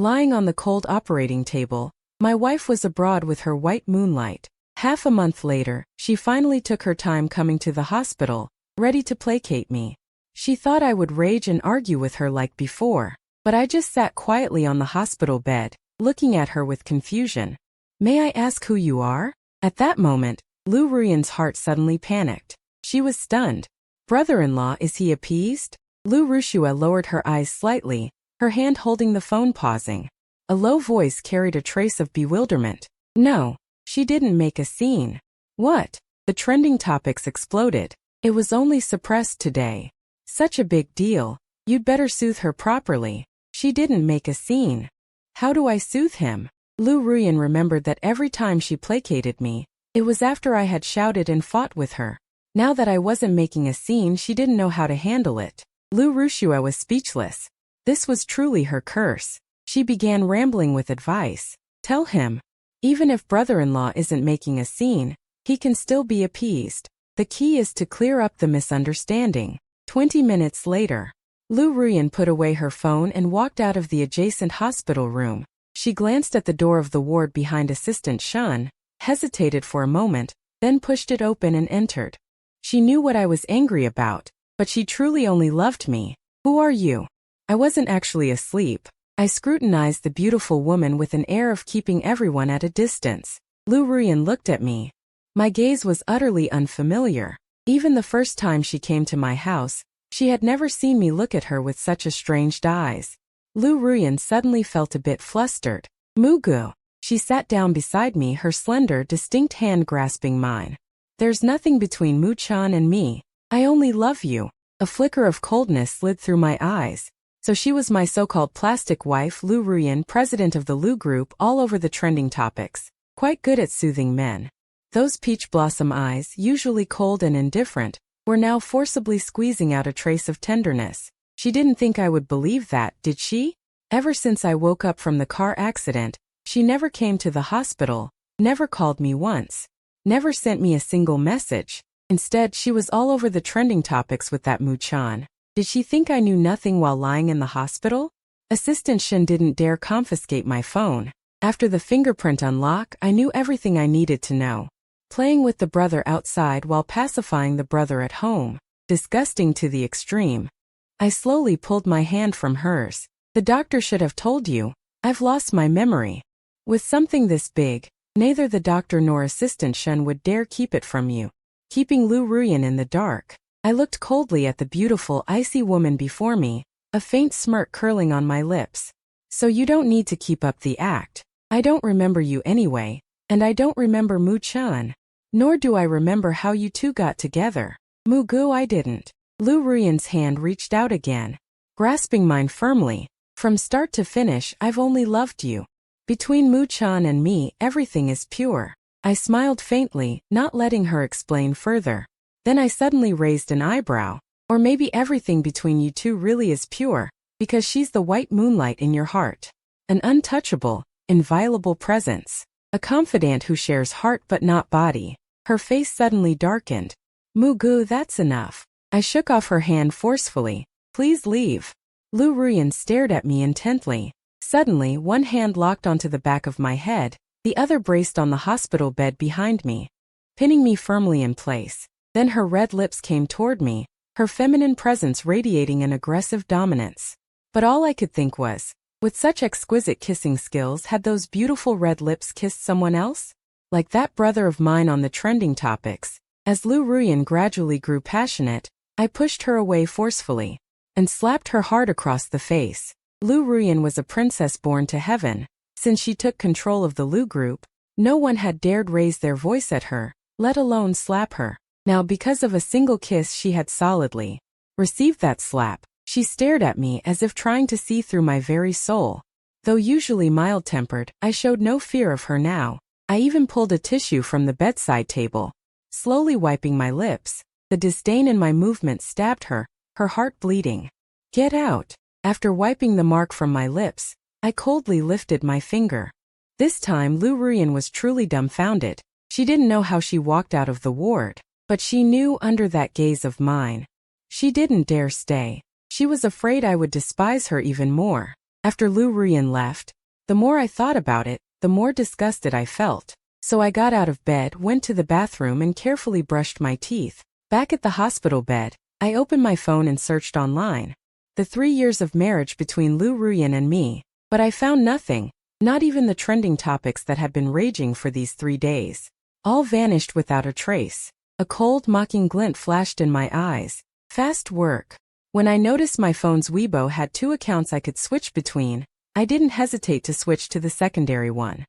Lying on the cold operating table, my wife was abroad with her white moonlight. Half a month later, she finally took her time coming to the hospital, ready to placate me. She thought I would rage and argue with her like before, but I just sat quietly on the hospital bed, looking at her with confusion. "May I ask who you are?" At that moment, Lu Ruyan's heart suddenly panicked. She was stunned. "Brother-in-law, is he appeased?" Lu Rushua lowered her eyes slightly, her hand holding the phone, pausing. A low voice carried a trace of bewilderment. "No, she didn't make a scene." "What?" The trending topics exploded. "It was only suppressed today." "Such a big deal. You'd better soothe her properly." "She didn't make a scene." "How do I soothe him?" Lu Ruyan remembered that every time she placated me, it was after I had shouted and fought with her. Now that I wasn't making a scene, she didn't know how to handle it. Lu Rushua was speechless. This was truly her curse. She began rambling with advice. "Tell him. Even if brother-in-law isn't making a scene, he can still be appeased. The key is to clear up the misunderstanding." 20 minutes later, Lu Ruyan put away her phone and walked out of the adjacent hospital room. She glanced at the door of the ward behind Assistant Shun, hesitated for a moment, then pushed it open and entered. She knew what I was angry about, but she truly only loved me. "Who are you?" I wasn't actually asleep. I scrutinized the beautiful woman with an air of keeping everyone at a distance. Lu Ruyan looked at me. My gaze was utterly unfamiliar. Even the first time she came to my house, she had never seen me look at her with such estranged eyes. Lu Ruyan suddenly felt a bit flustered. "Mugu." She sat down beside me, her slender, distinct hand grasping mine. "There's nothing between Mu-chan and me. I only love you." A flicker of coldness slid through my eyes. So she was my so-called plastic wife. Lu Ruyan, president of the Lu Group, all over the trending topics. Quite good at soothing men. Those peach blossom eyes, usually cold and indifferent, were now forcibly squeezing out a trace of tenderness. She didn't think I would believe that, did she? Ever since I woke up from the car accident, she never came to the hospital, never called me once, never sent me a single message. Instead, she was all over the trending topics with that Mu-chan. Did she think I knew nothing while lying in the hospital? Assistant Shin didn't dare confiscate my phone. After the fingerprint unlock, I knew everything I needed to know. Playing with the brother outside while pacifying the brother at home. Disgusting to the extreme. I slowly pulled my hand from hers. "The doctor should have told you. I've lost my memory." With something this big, neither the doctor nor Assistant Shen would dare keep it from you. Keeping Lu Ruyan in the dark. I looked coldly at the beautiful, icy woman before me, a faint smirk curling on my lips. "So you don't need to keep up the act. I don't remember you anyway, and I don't remember Mu-chan. Nor do I remember how you two got together." "Mugu, I didn't." Lu Ruyan's hand reached out again, grasping mine firmly. "From start to finish, I've only loved you. Between Mu-chan and me, everything is pure." I smiled faintly, not letting her explain further. Then I suddenly raised an eyebrow. "Or maybe everything between you two really is pure, because she's the white moonlight in your heart. An untouchable, inviolable presence. A confidant who shares heart but not body." Her face suddenly darkened. "Mugu, that's enough." I shook off her hand forcefully. "Please leave." Lu Ruyan stared at me intently. Suddenly, one hand locked onto the back of my head, the other braced on the hospital bed behind me, pinning me firmly in place. Then her red lips came toward me, her feminine presence radiating an aggressive dominance. But all I could think was, with such exquisite kissing skills, had those beautiful red lips kissed someone else? Like that brother of mine on the trending topics. As Lu Ruyan gradually grew passionate, I pushed her away forcefully and slapped her hard across the face. Lu Ruyan was a princess born to heaven. Since she took control of the Lu Group, no one had dared raise their voice at her, let alone slap her. Now, because of a single kiss she had solidly received that slap, she stared at me as if trying to see through my very soul. Though usually mild-tempered, I showed no fear of her now. I even pulled a tissue from the bedside table, slowly wiping my lips. The disdain in my movement stabbed her, her heart bleeding. "Get out." After wiping the mark from my lips, I coldly lifted my finger. This time Lu Ruyan was truly dumbfounded. She didn't know how she walked out of the ward, but she knew under that gaze of mine. She didn't dare stay. She was afraid I would despise her even more. After Lu Ruyan left, the more I thought about it, the more disgusted I felt. So I got out of bed, went to the bathroom and carefully brushed my teeth. Back at the hospital bed, I opened my phone and searched online. The 3 years of marriage between Lu Ruyan and me, but I found nothing, not even the trending topics that had been raging for these 3 days. All vanished without a trace. A cold, mocking glint flashed in my eyes. Fast work. When I noticed my phone's Weibo had 2 accounts I could switch between, I didn't hesitate to switch to the secondary one.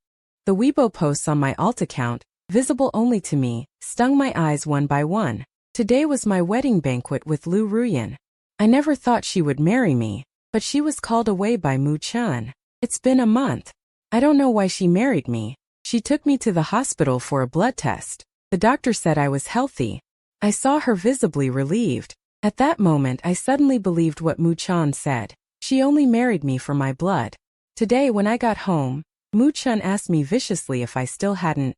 The Weibo posts on my alt account, visible only to me, stung my eyes one by one. Today was my wedding banquet with Lu Ruyan. I never thought she would marry me, but she was called away by Mu Chun. It's been a month. I don't know why she married me. She took me to the hospital for a blood test. The doctor said I was healthy. I saw her visibly relieved. At that moment I suddenly believed what Mu Chun said. She only married me for my blood. Today when I got home, Mu Chun asked me viciously if I still hadn't.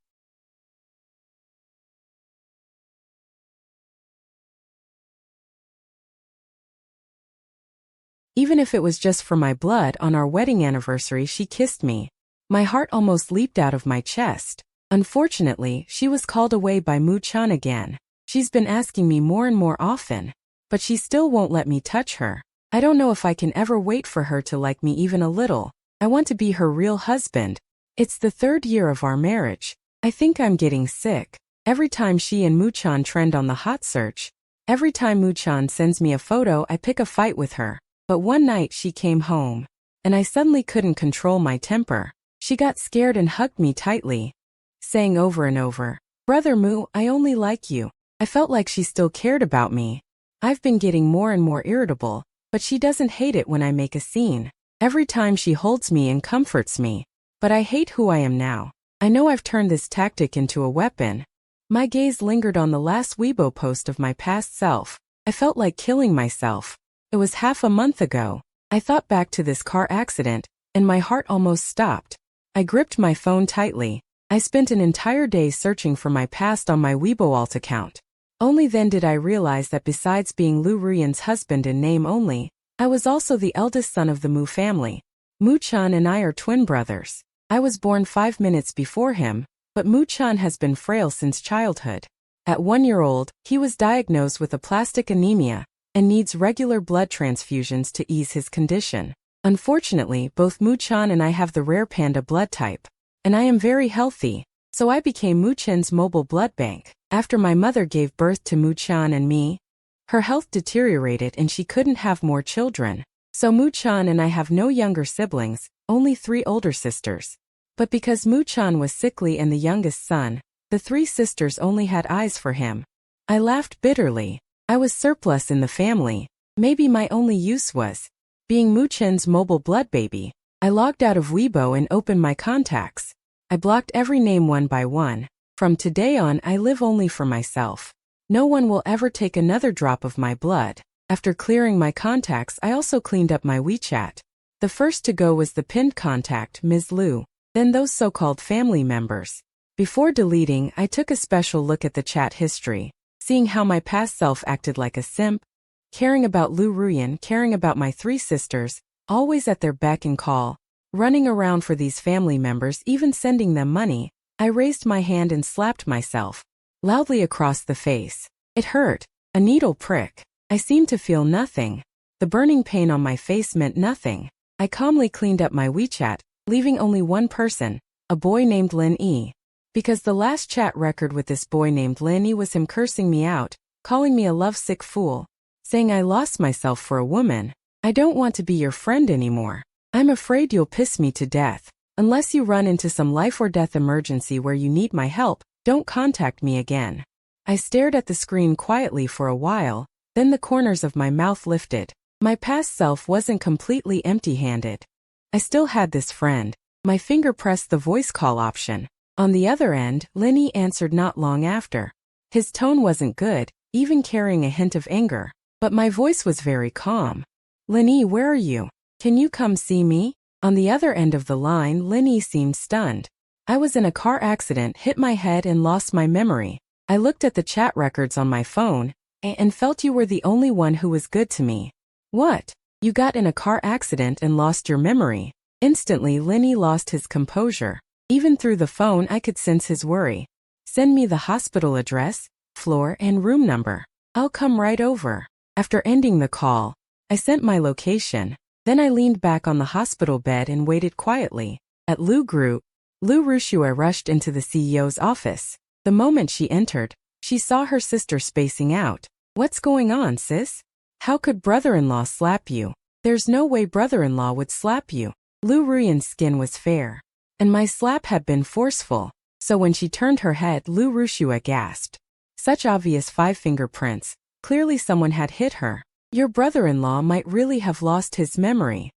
Even if it was just for my blood, on our wedding anniversary she kissed me. My heart almost leaped out of my chest. Unfortunately, she was called away by Mu Chun again. She's been asking me more and more often, but she still won't let me touch her. I don't know if I can ever wait for her to like me even a little. I want to be her real husband. It's the 3rd year of our marriage. I think I'm getting sick. Every time she and Mu Chun trend on the hot search, every time Mu Chun sends me a photo, I pick a fight with her. But one night she came home, and I suddenly couldn't control my temper. She got scared and hugged me tightly, saying over and over, "Brother Mu, I only like you." I felt like she still cared about me. I've been getting more and more irritable, but she doesn't hate it when I make a scene. Every time she holds me and comforts me. But I hate who I am now. I know I've turned this tactic into a weapon. My gaze lingered on the last Weibo post of my past self. I felt like killing myself. It was half a month ago. I thought back to this car accident, and my heart almost stopped. I gripped my phone tightly. I spent an entire day searching for my past on my Weibo alt account. Only then did I realize that besides being Lu Ruyan's husband in name only, I was also the eldest son of the Mu family. Mu Chun and I are twin brothers. I was born 5 minutes before him, but Mu Chun has been frail since childhood. At 1 year old, he was diagnosed with aplastic anemia and needs regular blood transfusions to ease his condition. Unfortunately, both Mu Chun and I have the rare panda blood type, and I am very healthy, so I became Mu Chun's mobile blood bank. After my mother gave birth to Mu Chun and me, her health deteriorated and she couldn't have more children. So Mu Chun and I have no younger siblings, only 3 older sisters. But because Mu Chun was sickly and the youngest son, the 3 sisters only had eyes for him. I laughed bitterly. I was surplus in the family. Maybe my only use was being Mu Chun's mobile blood baby. I logged out of Weibo and opened my contacts. I blocked every name one by one. From today on, I live only for myself. No one will ever take another drop of my blood. After clearing my contacts, I also cleaned up my WeChat. The first to go was the pinned contact, Ms. Lu, then those so-called family members. Before deleting, I took a special look at the chat history, seeing how my past self acted like a simp, caring about Lu Ruyan, caring about my 3 sisters, always at their beck and call, running around for these family members, even sending them money. I raised my hand and slapped myself loudly across the face. It hurt, a needle prick. I seemed to feel nothing. The burning pain on my face meant nothing. I calmly cleaned up my WeChat, leaving only one person, a boy named Lin E. Because the last chat record with this boy named Lin E was him cursing me out, calling me a lovesick fool, saying I lost myself for a woman. I don't want to be your friend anymore. I'm afraid you'll piss me to death. Unless you run into some life or death emergency where you need my help, don't contact me again. I stared at the screen quietly for a while, then the corners of my mouth lifted. My past self wasn't completely empty-handed. I still had this friend. My finger pressed the voice call option. On the other end, Linny answered not long after. His tone wasn't good, even carrying a hint of anger, but my voice was very calm. Linny, where are you? Can you come see me? On the other end of the line, Linny seemed stunned. I was in a car accident, hit my head and lost my memory. I looked at the chat records on my phone, and felt you were the only one who was good to me. What? You got in a car accident and lost your memory. Instantly, Lenny lost his composure. Even through the phone, I could sense his worry. Send me the hospital address, floor, and room number. I'll come right over. After ending the call, I sent my location. Then I leaned back on the hospital bed and waited quietly. At Lu Rushua rushed into the CEO's office. The moment she entered, she saw her sister spacing out. What's going on, sis? How could brother-in-law slap you? There's no way brother-in-law would slap you. Lu Ruyan's skin was fair, and my slap had been forceful, so when she turned her head, Lu Rushua gasped. Such obvious 5 fingerprints, clearly someone had hit her. Your brother-in-law might really have lost his memory.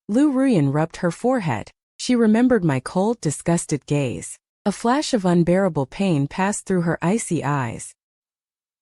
Lu Ruyan rubbed her forehead. She remembered my cold, disgusted gaze. A flash of unbearable pain passed through her icy eyes.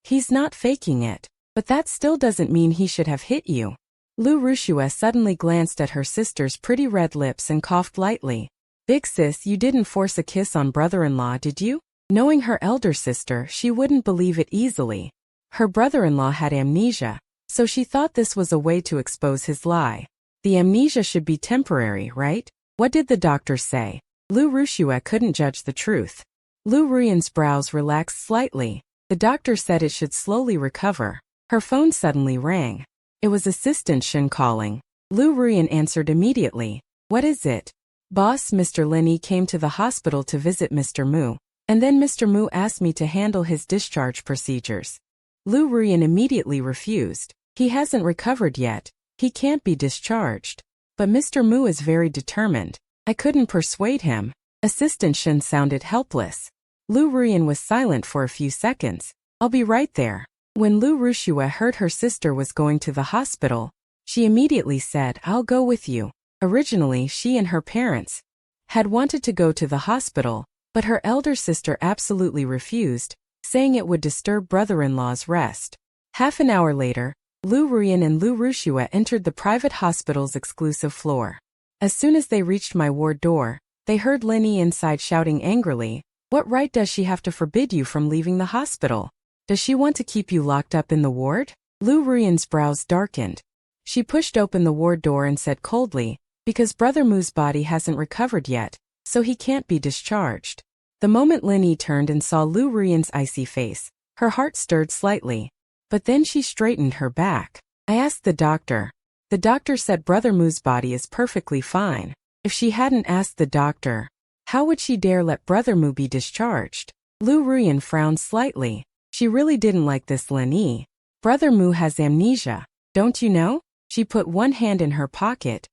He's not faking it, but that still doesn't mean he should have hit you. Lu Rushua suddenly glanced at her sister's pretty red lips and coughed lightly. Big sis, you didn't force a kiss on brother-in-law, did you? Knowing her elder sister, she wouldn't believe it easily. Her brother-in-law had amnesia, so she thought this was a way to expose his lie. The amnesia should be temporary, right? What did the doctor say? Lu Rushua couldn't judge the truth. Lu Ruyan's brows relaxed slightly. The doctor said it should slowly recover. Her phone suddenly rang. It was Assistant Shin calling. Lu Ruyan answered immediately. What is it? Boss, Mr. Lenny came to the hospital to visit Mr. Mu, and then Mr. Mu asked me to handle his discharge procedures. Lu Ruyan immediately refused. He hasn't recovered yet. He can't be discharged. But Mr. Mu is very determined. I couldn't persuade him. Assistant Shin sounded helpless. Lu Ruyan was silent for a few seconds. I'll be right there. When Lu Rushua heard her sister was going to the hospital, she immediately said, I'll go with you. Originally, she and her parents had wanted to go to the hospital, but her elder sister absolutely refused, saying it would disturb brother-in-law's rest. Half an hour later, Lu Ruyan and Lu Rushua entered the private hospital's exclusive floor. As soon as they reached my ward door, they heard Lenny inside shouting angrily, What right does she have to forbid you from leaving the hospital? Does she want to keep you locked up in the ward? Lu Ruyan's brows darkened. She pushed open the ward door and said coldly, Because Brother Mu's body hasn't recovered yet, so he can't be discharged. The moment Lenny turned and saw Lu Ruyan's icy face, her heart stirred slightly. But then she straightened her back. I asked the doctor. The doctor said Brother Mu's body is perfectly fine. If she hadn't asked the doctor, how would she dare let Brother Mu be discharged? Lu Ruyan frowned slightly. She really didn't like this Lenny. Brother Mu has amnesia, don't you know? She put one hand in her pocket,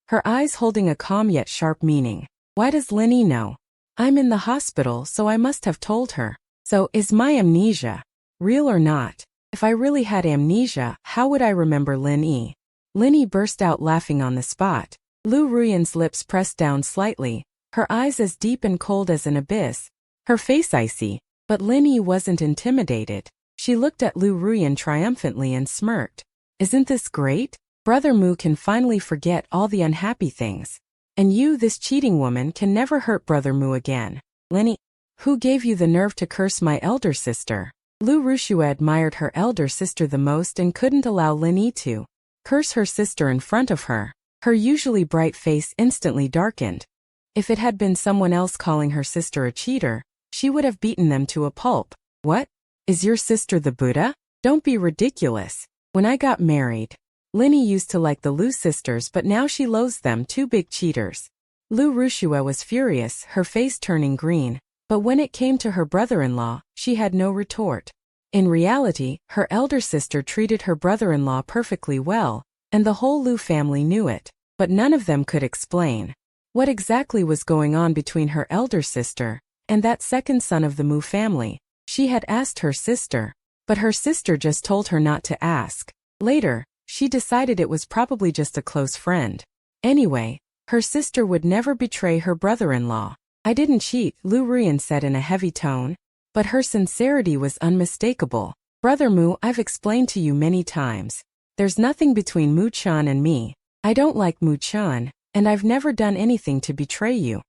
her eyes holding a calm yet sharp meaning. Why does Lenny know? I'm in the hospital, so I must have told her. So, is my amnesia real or not? If I really had amnesia, how would I remember Lenny? Lenny burst out laughing on the spot. Lu Ruyan's lips pressed down slightly, her eyes as deep and cold as an abyss, her face icy. But Lenny wasn't intimidated. She looked at Lu Ruyan triumphantly and smirked. Isn't this great? Brother Mu can finally forget all the unhappy things. And you, this cheating woman, can never hurt Brother Mu again. Lenny, who gave you the nerve to curse my elder sister? Lu Rushua admired her elder sister the most and couldn't allow Lenny to curse her sister in front of her. Her usually bright face instantly darkened. If it had been someone else calling her sister a cheater, she would have beaten them to a pulp. What? Is your sister the Buddha? Don't be ridiculous. When I got married, Lenny used to like the Lu sisters, but now she loathes them, 2 big cheaters. Lu Rushua was furious, her face turning green, but when it came to her brother-in-law, she had no retort. In reality, her elder sister treated her brother-in-law perfectly well, and the whole Lu family knew it, but none of them could explain what exactly was going on between her elder sister and that second son of the Mu family. She had asked her sister, but her sister just told her not to ask. Later, she decided it was probably just a close friend. Anyway, her sister would never betray her brother-in-law. I didn't cheat, Lu Ruyan said in a heavy tone, but her sincerity was unmistakable. Brother Mu, I've explained to you many times. There's nothing between Mu-chan and me. I don't like Mu-chan, and I've never done anything to betray you.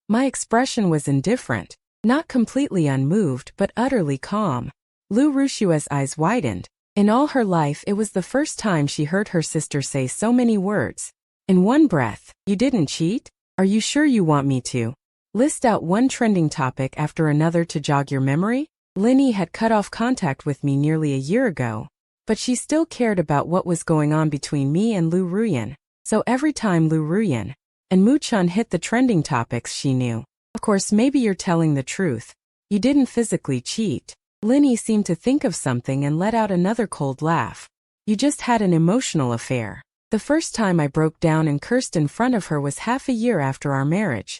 My expression was indifferent, not completely unmoved but utterly calm. Lu Rushua's eyes widened. In all her life, it was the first time she heard her sister say so many words in one breath. You didn't cheat? Are you sure you want me to list out one trending topic after another to jog your memory? Linny had cut off contact with me nearly a year ago, but she still cared about what was going on between me and Lu Ruyan. So every time Lu Ruyan and Mu-chan hit the trending topics, she knew. Of course, maybe you're telling the truth. You didn't physically cheat. Linny seemed to think of something and let out another cold laugh. You just had an emotional affair. The first time I broke down and cursed in front of her was half a year after our marriage.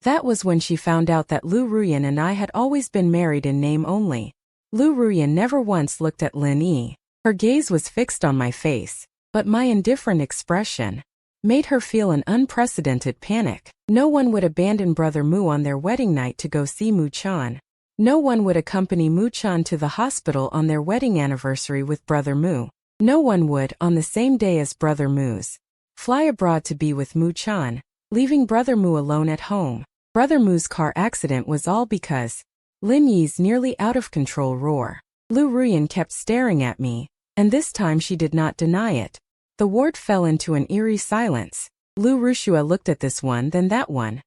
That was when she found out that Lu Ruyan and I had always been married in name only. Lu Ruyan never once looked at Lin Yi. Her gaze was fixed on my face, but my indifferent expression made her feel an unprecedented panic. No one would abandon Brother Mu on their wedding night to go see Mu-chan. No one would accompany Mu-chan to the hospital on their wedding anniversary with Brother Mu. No one would, on the same day as Brother Mu's, fly abroad to be with Mu-chan, leaving Brother Mu alone at home. Brother Mu's car accident was all because Lin Yi's nearly out-of-control roar. Lu Ruyan kept staring at me, and this time she did not deny it. The ward fell into an eerie silence. Lu Rushua looked at this one, then that one.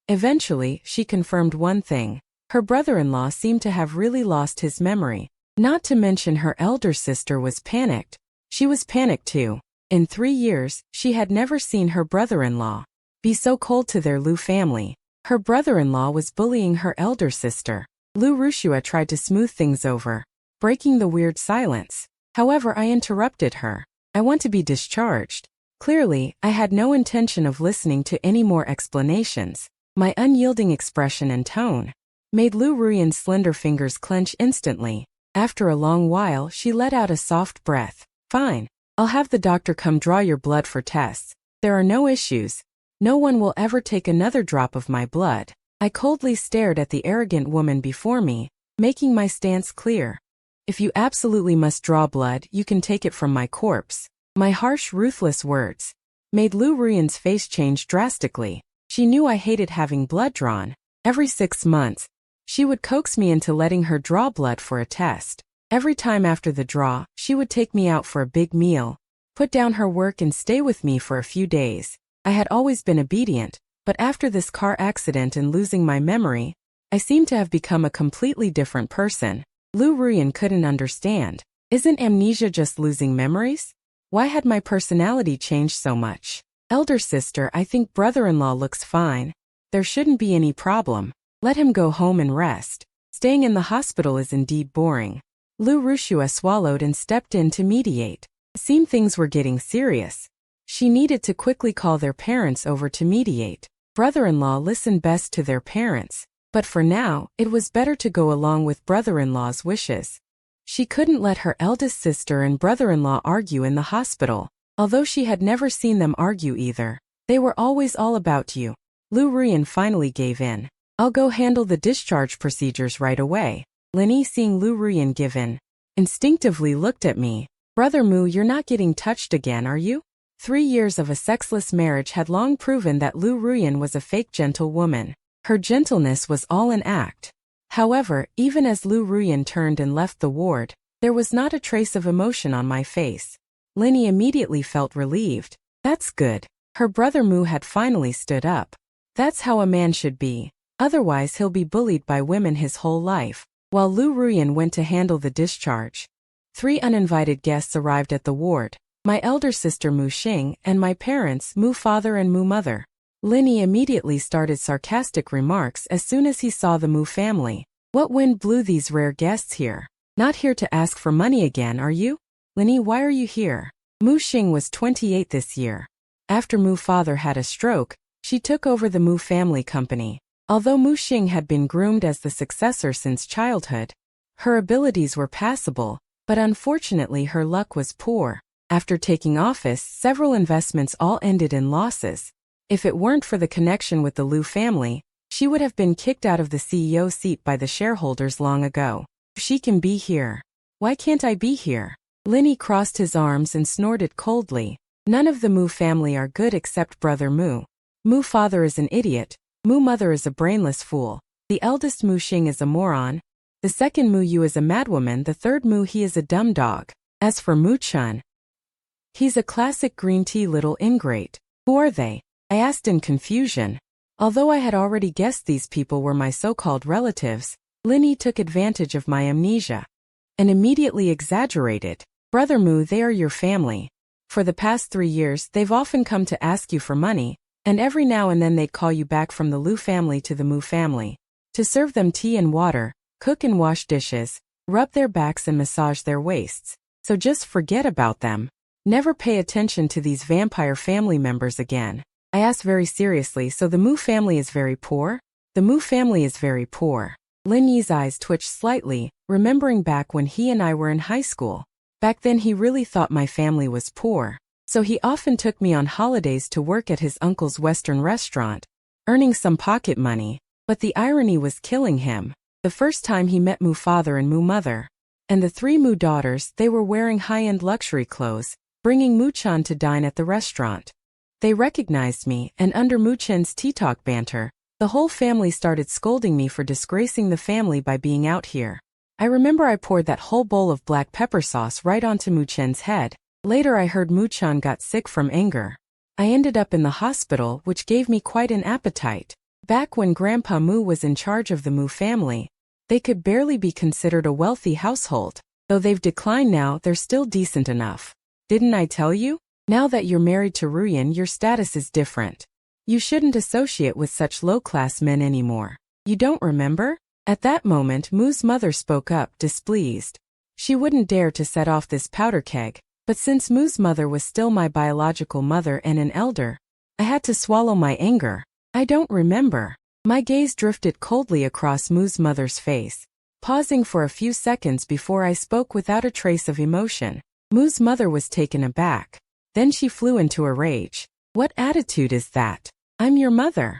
Eventually, she confirmed one thing. Her brother-in-law seemed to have really lost his memory. Not to mention her elder sister was panicked. She was panicked too. In 3 years, she had never seen her brother-in-law be so cold to their Lu family. Her brother-in-law was bullying her elder sister. Lu Rushua tried to smooth things over, breaking the weird silence. However, I interrupted her. I want to be discharged. Clearly, I had no intention of listening to any more explanations. My unyielding expression and tone made Lu Ruyan's slender fingers clench instantly. After a long while, she let out a soft breath. Fine. I'll have the doctor come draw your blood for tests. There are no issues. No one will ever take another drop of my blood. I coldly stared at the arrogant woman before me, making my stance clear. If you absolutely must draw blood, you can take it from my corpse. My harsh, ruthless words made Lu Ruyan's face change drastically. She knew I hated having blood drawn. Every 6 months, she would coax me into letting her draw blood for a test. Every time after the draw, she would take me out for a big meal, put down her work and stay with me for a few days. I had always been obedient, but after this car accident and losing my memory, I seemed to have become a completely different person. Lu Ruyan couldn't understand. Isn't amnesia just losing memories? Why had my personality changed so much? Elder sister, I think brother-in-law looks fine. There shouldn't be any problem. Let him go home and rest. Staying in the hospital is indeed boring. Lu Rushua swallowed and stepped in to mediate. It seemed things were getting serious. She needed to quickly call their parents over to mediate. Brother-in-law listened best to their parents, but for now, it was better to go along with brother-in-law's wishes. She couldn't let her eldest sister and brother-in-law argue in the hospital, although she had never seen them argue either. They were always all about you. Lu Ruyan finally gave in. I'll go handle the discharge procedures right away. Lin Yi, seeing Lu Ruyan give in, instinctively looked at me. Brother Mu, you're not getting touched again, are you? 3 years of a sexless marriage had long proven that Lu Ruyan was a fake gentle woman. Her gentleness was all an act. However, even as Lu Ruyan turned and left the ward, there was not a trace of emotion on my face. Lin Yi immediately felt relieved. That's good. Her brother Mu had finally stood up. That's how a man should be. Otherwise he'll be bullied by women his whole life. While Lu Ruyan went to handle the discharge, 3 uninvited guests arrived at the ward. My elder sister Mu Xing and my parents, Mu father and Mu mother. Lin Yi immediately started sarcastic remarks as soon as he saw the Mu family. What wind blew these rare guests here? Not here to ask for money again, are you? Lin Yi, why are you here? Mu Xing was 28 this year. After Mu father had a stroke, she took over the Mu family company. Although Mu Xing had been groomed as the successor since childhood, her abilities were passable, but unfortunately her luck was poor. After taking office, several investments all ended in losses. If it weren't for the connection with the Lu family, she would have been kicked out of the CEO seat by the shareholders long ago. She can be here. Why can't I be here? Lin Yi crossed his arms and snorted coldly. None of the Mu family are good except brother Mu. Mu father is an idiot. Mu mother is a brainless fool. The eldest Mu Xing is a moron. The second Mu Yu is a madwoman. The third Mu He is a dumb dog. As for Mu-chan, he's a classic green tea little ingrate. Who are they? I asked in confusion. Although I had already guessed these people were my so-called relatives, Linny took advantage of my amnesia and immediately exaggerated. Brother Mu, they are your family. For the past 3 years, they've often come to ask you for money, and every now and then they'd call you back from the Lu family to the Mu family to serve them tea and water, cook and wash dishes, rub their backs and massage their waists. So just forget about them. Never pay attention to these vampire family members again. I asked very seriously, so the Mu family is very poor? The Mu family is very poor. Lin Yi's eyes twitched slightly, remembering back when he and I were in high school. Back then he really thought my family was poor, so he often took me on holidays to work at his uncle's Western restaurant, earning some pocket money, but the irony was killing him. The first time he met Mu father and Mu mother, and the 3 Mu daughters, they were wearing high-end luxury clothes, bringing Mu-chan to dine at the restaurant. They recognized me, and under Mu-chan's tea-talk banter, the whole family started scolding me for disgracing the family by being out here. I remember I poured that whole bowl of black pepper sauce right onto Mu-chan's head. Later I heard Mu-chan got sick from anger. I ended up in the hospital, which gave me quite an appetite. Back when Grandpa Mu was in charge of the Mu family, they could barely be considered a wealthy household. Though they've declined now, they're still decent enough. Didn't I tell you? Now that you're married to Ruyan, your status is different. You shouldn't associate with such low-class men anymore. You don't remember? At that moment, Mu's mother spoke up, displeased. She wouldn't dare to set off this powder keg, but since Mu's mother was still my biological mother and an elder, I had to swallow my anger. I don't remember. My gaze drifted coldly across Mu's mother's face, pausing for a few seconds before I spoke without a trace of emotion. Mu's mother was taken aback. Then she flew into a rage. What attitude is that? I'm your mother.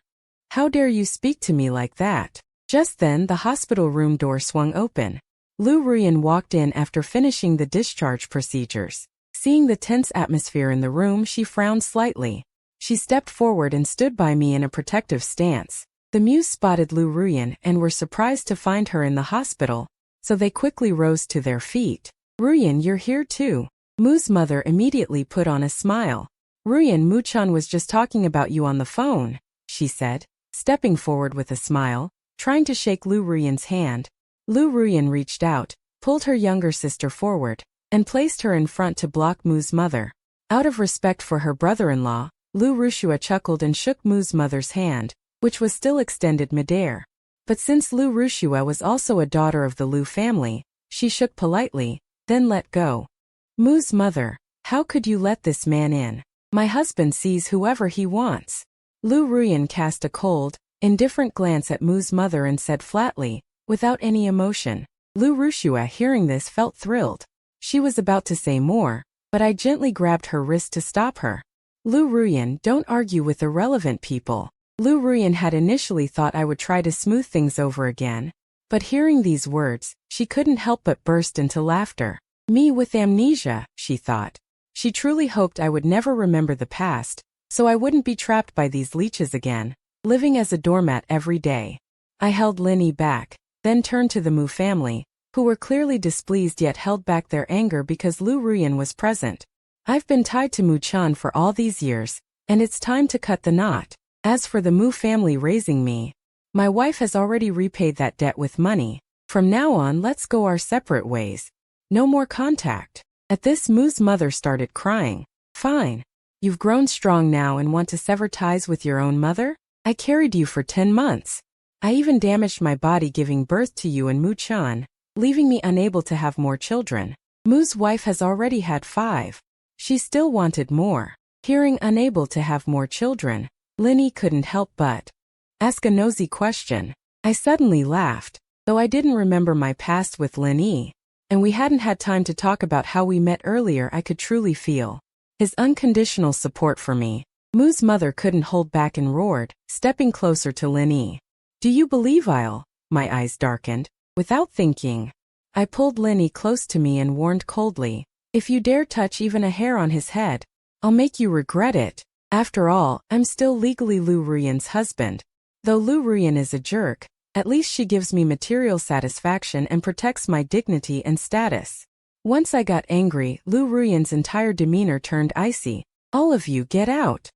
How dare you speak to me like that? Just then the hospital room door swung open. Lu Ruyan walked in after finishing the discharge procedures. Seeing the tense atmosphere in the room, she frowned slightly. She stepped forward and stood by me in a protective stance. The Muse spotted Lu Ruyan and were surprised to find her in the hospital, so they quickly rose to their feet. Ruyan, you're here too. Mu's mother immediately put on a smile. Ruyan, Mu-chan was just talking about you on the phone, she said, stepping forward with a smile, trying to shake Lu Ruyan's hand. Lu Ruyan reached out, pulled her younger sister forward, and placed her in front to block Mu's mother. Out of respect for her brother-in-law, Lu Rushua chuckled and shook Mu's mother's hand, which was still extended midair. But since Lu Rushua was also a daughter of the Lu family, she shook politely, then let go. Mu's mother, how could you let this man in? My husband sees whoever he wants. Lu Ruyan cast a cold, indifferent glance at Mu's mother and said flatly, without any emotion. Lu Rushua, hearing this, felt thrilled. She was about to say more, but I gently grabbed her wrist to stop her. Lu Ruyan, don't argue with irrelevant people. Lu Ruyan had initially thought I would try to smooth things over again, but hearing these words, she couldn't help but burst into laughter. Me with amnesia, she thought. She truly hoped I would never remember the past, so I wouldn't be trapped by these leeches again, living as a doormat every day. I held Linny back, then turned to the Mu family, who were clearly displeased yet held back their anger because Lu Ruyan was present. I've been tied to Mu-chan for all these years, and it's time to cut the knot. As for the Mu family raising me, my wife has already repaid that debt with money. From now on, let's go our separate ways. No more contact. At this, Mu's mother started crying. Fine. You've grown strong now and want to sever ties with your own mother? I carried you for 10 months. I even damaged my body giving birth to you and Mu-chan, leaving me unable to have more children. Mu's wife has already had 5. She still wanted more. Hearing unable to have more children, Linny couldn't help but ask a nosy question. I suddenly laughed, though I didn't remember my past with Linny, and we hadn't had time to talk about how we met earlier. I could truly feel his unconditional support for me. Mu's mother couldn't hold back and roared, stepping closer to Linny. Do you believe I'll? My eyes darkened. Without thinking, I pulled Linny close to me and warned coldly, if you dare touch even a hair on his head, I'll make you regret it. After all, I'm still legally Lu Ruyan's husband. Though Lu Ruyan is a jerk, at least she gives me material satisfaction and protects my dignity and status. Once I got angry, Lu Ruyan's entire demeanor turned icy. "All of you, get out."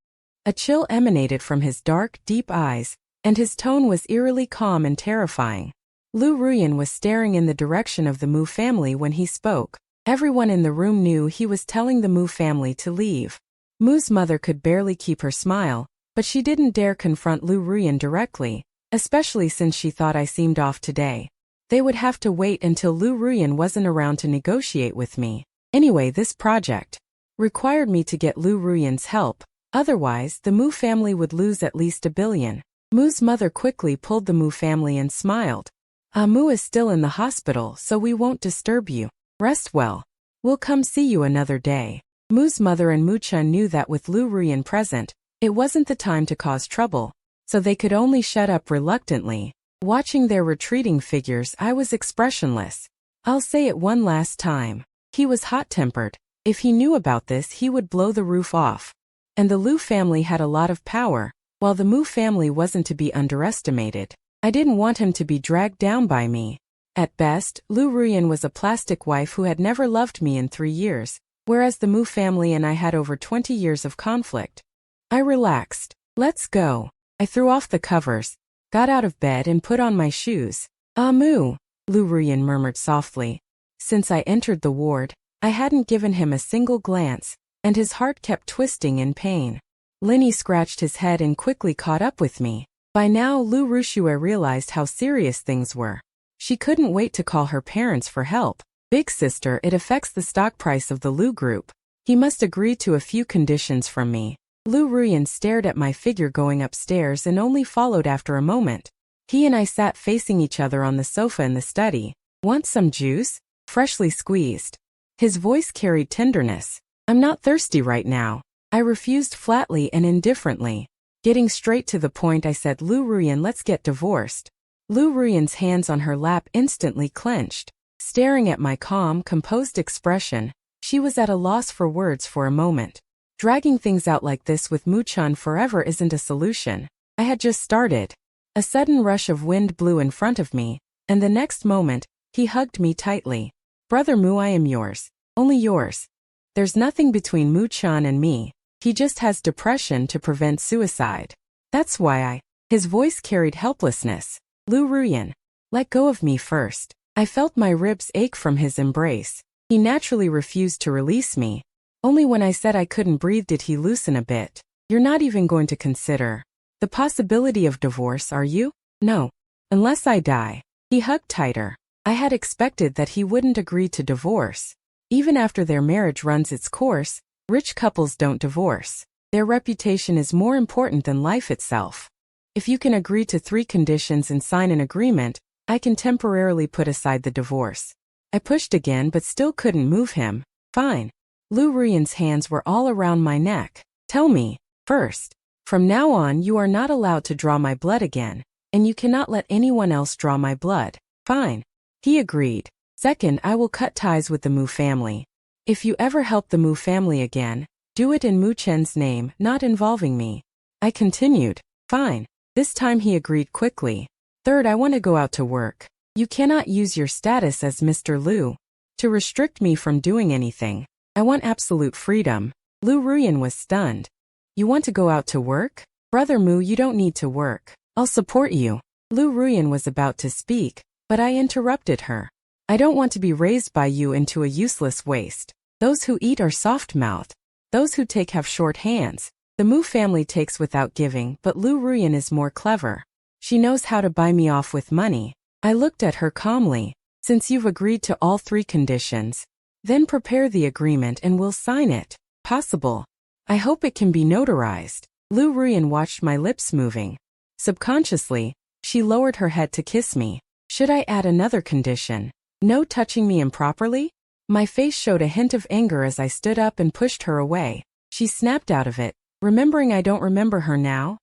A chill emanated from his dark, deep eyes, and his tone was eerily calm and terrifying. Lu Ruyan was staring in the direction of the Mu family when he spoke. Everyone in the room knew he was telling the Mu family to leave. Mu's mother could barely keep her smile, but she didn't dare confront Lu Ruyan directly, especially since she thought I seemed off today. They would have to wait until Lu Ruyan wasn't around to negotiate with me. Anyway, this project required me to get Lu Ruyan's help, otherwise the Mu family would lose at least $1 billion. Mu's mother quickly pulled the Mu family and smiled. Mu is still in the hospital, so we won't disturb you. Rest well. We'll come see you another day. Mu's mother and Mu-chan knew that with Lu Ruyan present, it wasn't the time to cause trouble, so they could only shut up reluctantly. Watching their retreating figures, I was expressionless. I'll say it one last time. He was hot-tempered. If he knew about this, he would blow the roof off. And the Lu family had a lot of power, while the Mu family wasn't to be underestimated. I didn't want him to be dragged down by me. At best, Lu Ruyan was a plastic wife who had never loved me in 3 years, whereas the Mu family and I had over 20 years of conflict. I relaxed. Let's go. I threw off the covers, got out of bed and put on my shoes. Mu, Lu Ruyan murmured softly. Since I entered the ward, I hadn't given him a single glance, and his heart kept twisting in pain. Linny scratched his head and quickly caught up with me. By now Lu Rushue realized how serious things were. She couldn't wait to call her parents for help. "Big sister, it affects the stock price of the Lu group. He must agree to a few conditions from me." Lu Ruyan stared at my figure going upstairs and only followed after a moment. He and I sat facing each other on the sofa in the study. "Want some juice? Freshly squeezed." His voice carried tenderness. "I'm not thirsty right now." I refused flatly and indifferently. Getting straight to the point, I said, "Lu Ruyan, let's get divorced." Lu Ruyan's hands on her lap instantly clenched. Staring at my calm, composed expression, she was at a loss for words for a moment. Dragging things out like this with Mu-chan forever isn't a solution. I had just started. A sudden rush of wind blew in front of me, and the next moment, he hugged me tightly. "Brother Mu, I am yours. Only yours. There's nothing between Mu-chan and me. He just has depression to prevent suicide. That's why His voice carried helplessness. "Lu Ruyan, let go of me first." I felt my ribs ache from his embrace. He naturally refused to release me. Only when I said I couldn't breathe did he loosen a bit. "You're not even going to consider the possibility of divorce, are you?" "No. Unless I die." He hugged tighter. I had expected that he wouldn't agree to divorce. Even after their marriage runs its course, rich couples don't divorce. Their reputation is more important than life itself. "If you can agree to 3 conditions and sign an agreement, I can temporarily put aside the divorce." I pushed again but still couldn't move him. "Fine." Lu Ruyan's hands were all around my neck. "Tell me, first. From now on you are not allowed to draw my blood again, and you cannot let anyone else draw my blood." "Fine." He agreed. "Second, I will cut ties with the Mu family. If you ever help the Mu family again, do it in Mu-chen's name, not involving me." I continued. "Fine." This time he agreed quickly. "Third, I want to go out to work. You cannot use your status as Mr. Lu to restrict me from doing anything. I want absolute freedom." Lu Ruyan was stunned. "You want to go out to work? Brother Mu, you don't need to work. I'll support you." Lu Ruyan was about to speak, but I interrupted her. "I don't want to be raised by you into a useless waste. Those who eat are soft-mouthed. Those who take have short hands. The Mu family takes without giving, but Lu Ruyan is more clever. She knows how to buy me off with money." I looked at her calmly. "Since you've agreed to all 3 conditions, then prepare the agreement and we'll sign it. Possible. I hope it can be notarized." Lu Ruyan watched my lips moving. Subconsciously, she lowered her head to kiss me. Should I add another condition? No touching me improperly? My face showed a hint of anger as I stood up and pushed her away. She snapped out of it, remembering I don't remember her now,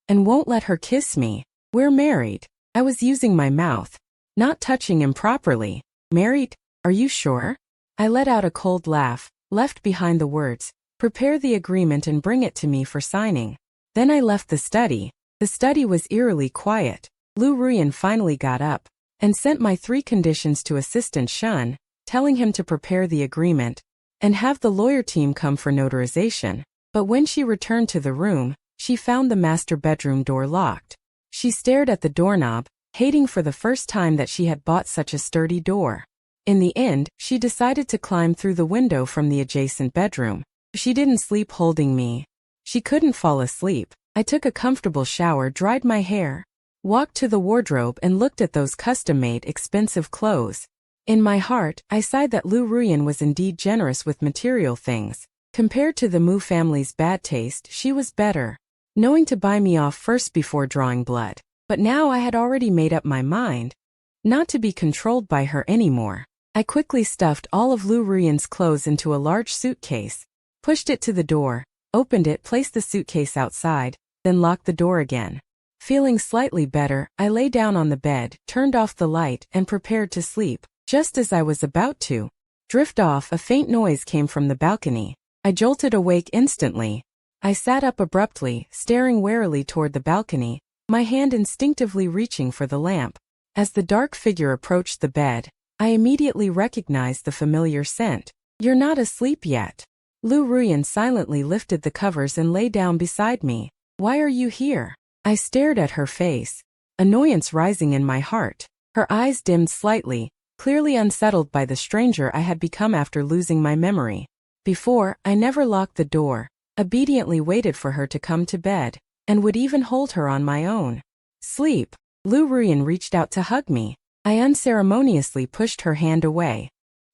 and won't let her kiss me. "We're married." I was using my mouth. "Not touching improperly. Married? Are you sure?" I let out a cold laugh, left behind the words, "Prepare the agreement and bring it to me for signing." Then I left the study. The study was eerily quiet. Lu Ruyan finally got up and sent my 3 conditions to Assistant Shun. telling him to prepare the agreement and have the lawyer team come for notarization. But when she returned to the room, she found the master bedroom door locked. She stared at the doorknob, hating for the first time that she had bought such a sturdy door. In the end, she decided to climb through the window from the adjacent bedroom. She didn't sleep holding me. She couldn't fall asleep. I took a comfortable shower, dried my hair, walked to the wardrobe and looked at those custom-made expensive clothes. In my heart, I sighed that Lu Ruyan was indeed generous with material things. Compared to the Mu family's bad taste, she was better, knowing to buy me off first before drawing blood. But now I had already made up my mind not to be controlled by her anymore. I quickly stuffed all of Lu Ruyan's clothes into a large suitcase, pushed it to the door, opened it, placed the suitcase outside, then locked the door again. Feeling slightly better, I lay down on the bed, turned off the light, and prepared to sleep. Just as I was about to drift off, a faint noise came from the balcony. I jolted awake instantly. I sat up abruptly, staring warily toward the balcony, my hand instinctively reaching for the lamp. As the dark figure approached the bed, I immediately recognized the familiar scent. "You're not asleep yet." Lu Ruyan silently lifted the covers and lay down beside me. "Why are you here?" I stared at her face, annoyance rising in my heart. Her eyes dimmed slightly, clearly unsettled by the stranger I had become after losing my memory. Before, I never locked the door, obediently waited for her to come to bed, and would even hold her on my own. "Sleep." Lu Ruyan reached out to hug me. I unceremoniously pushed her hand away.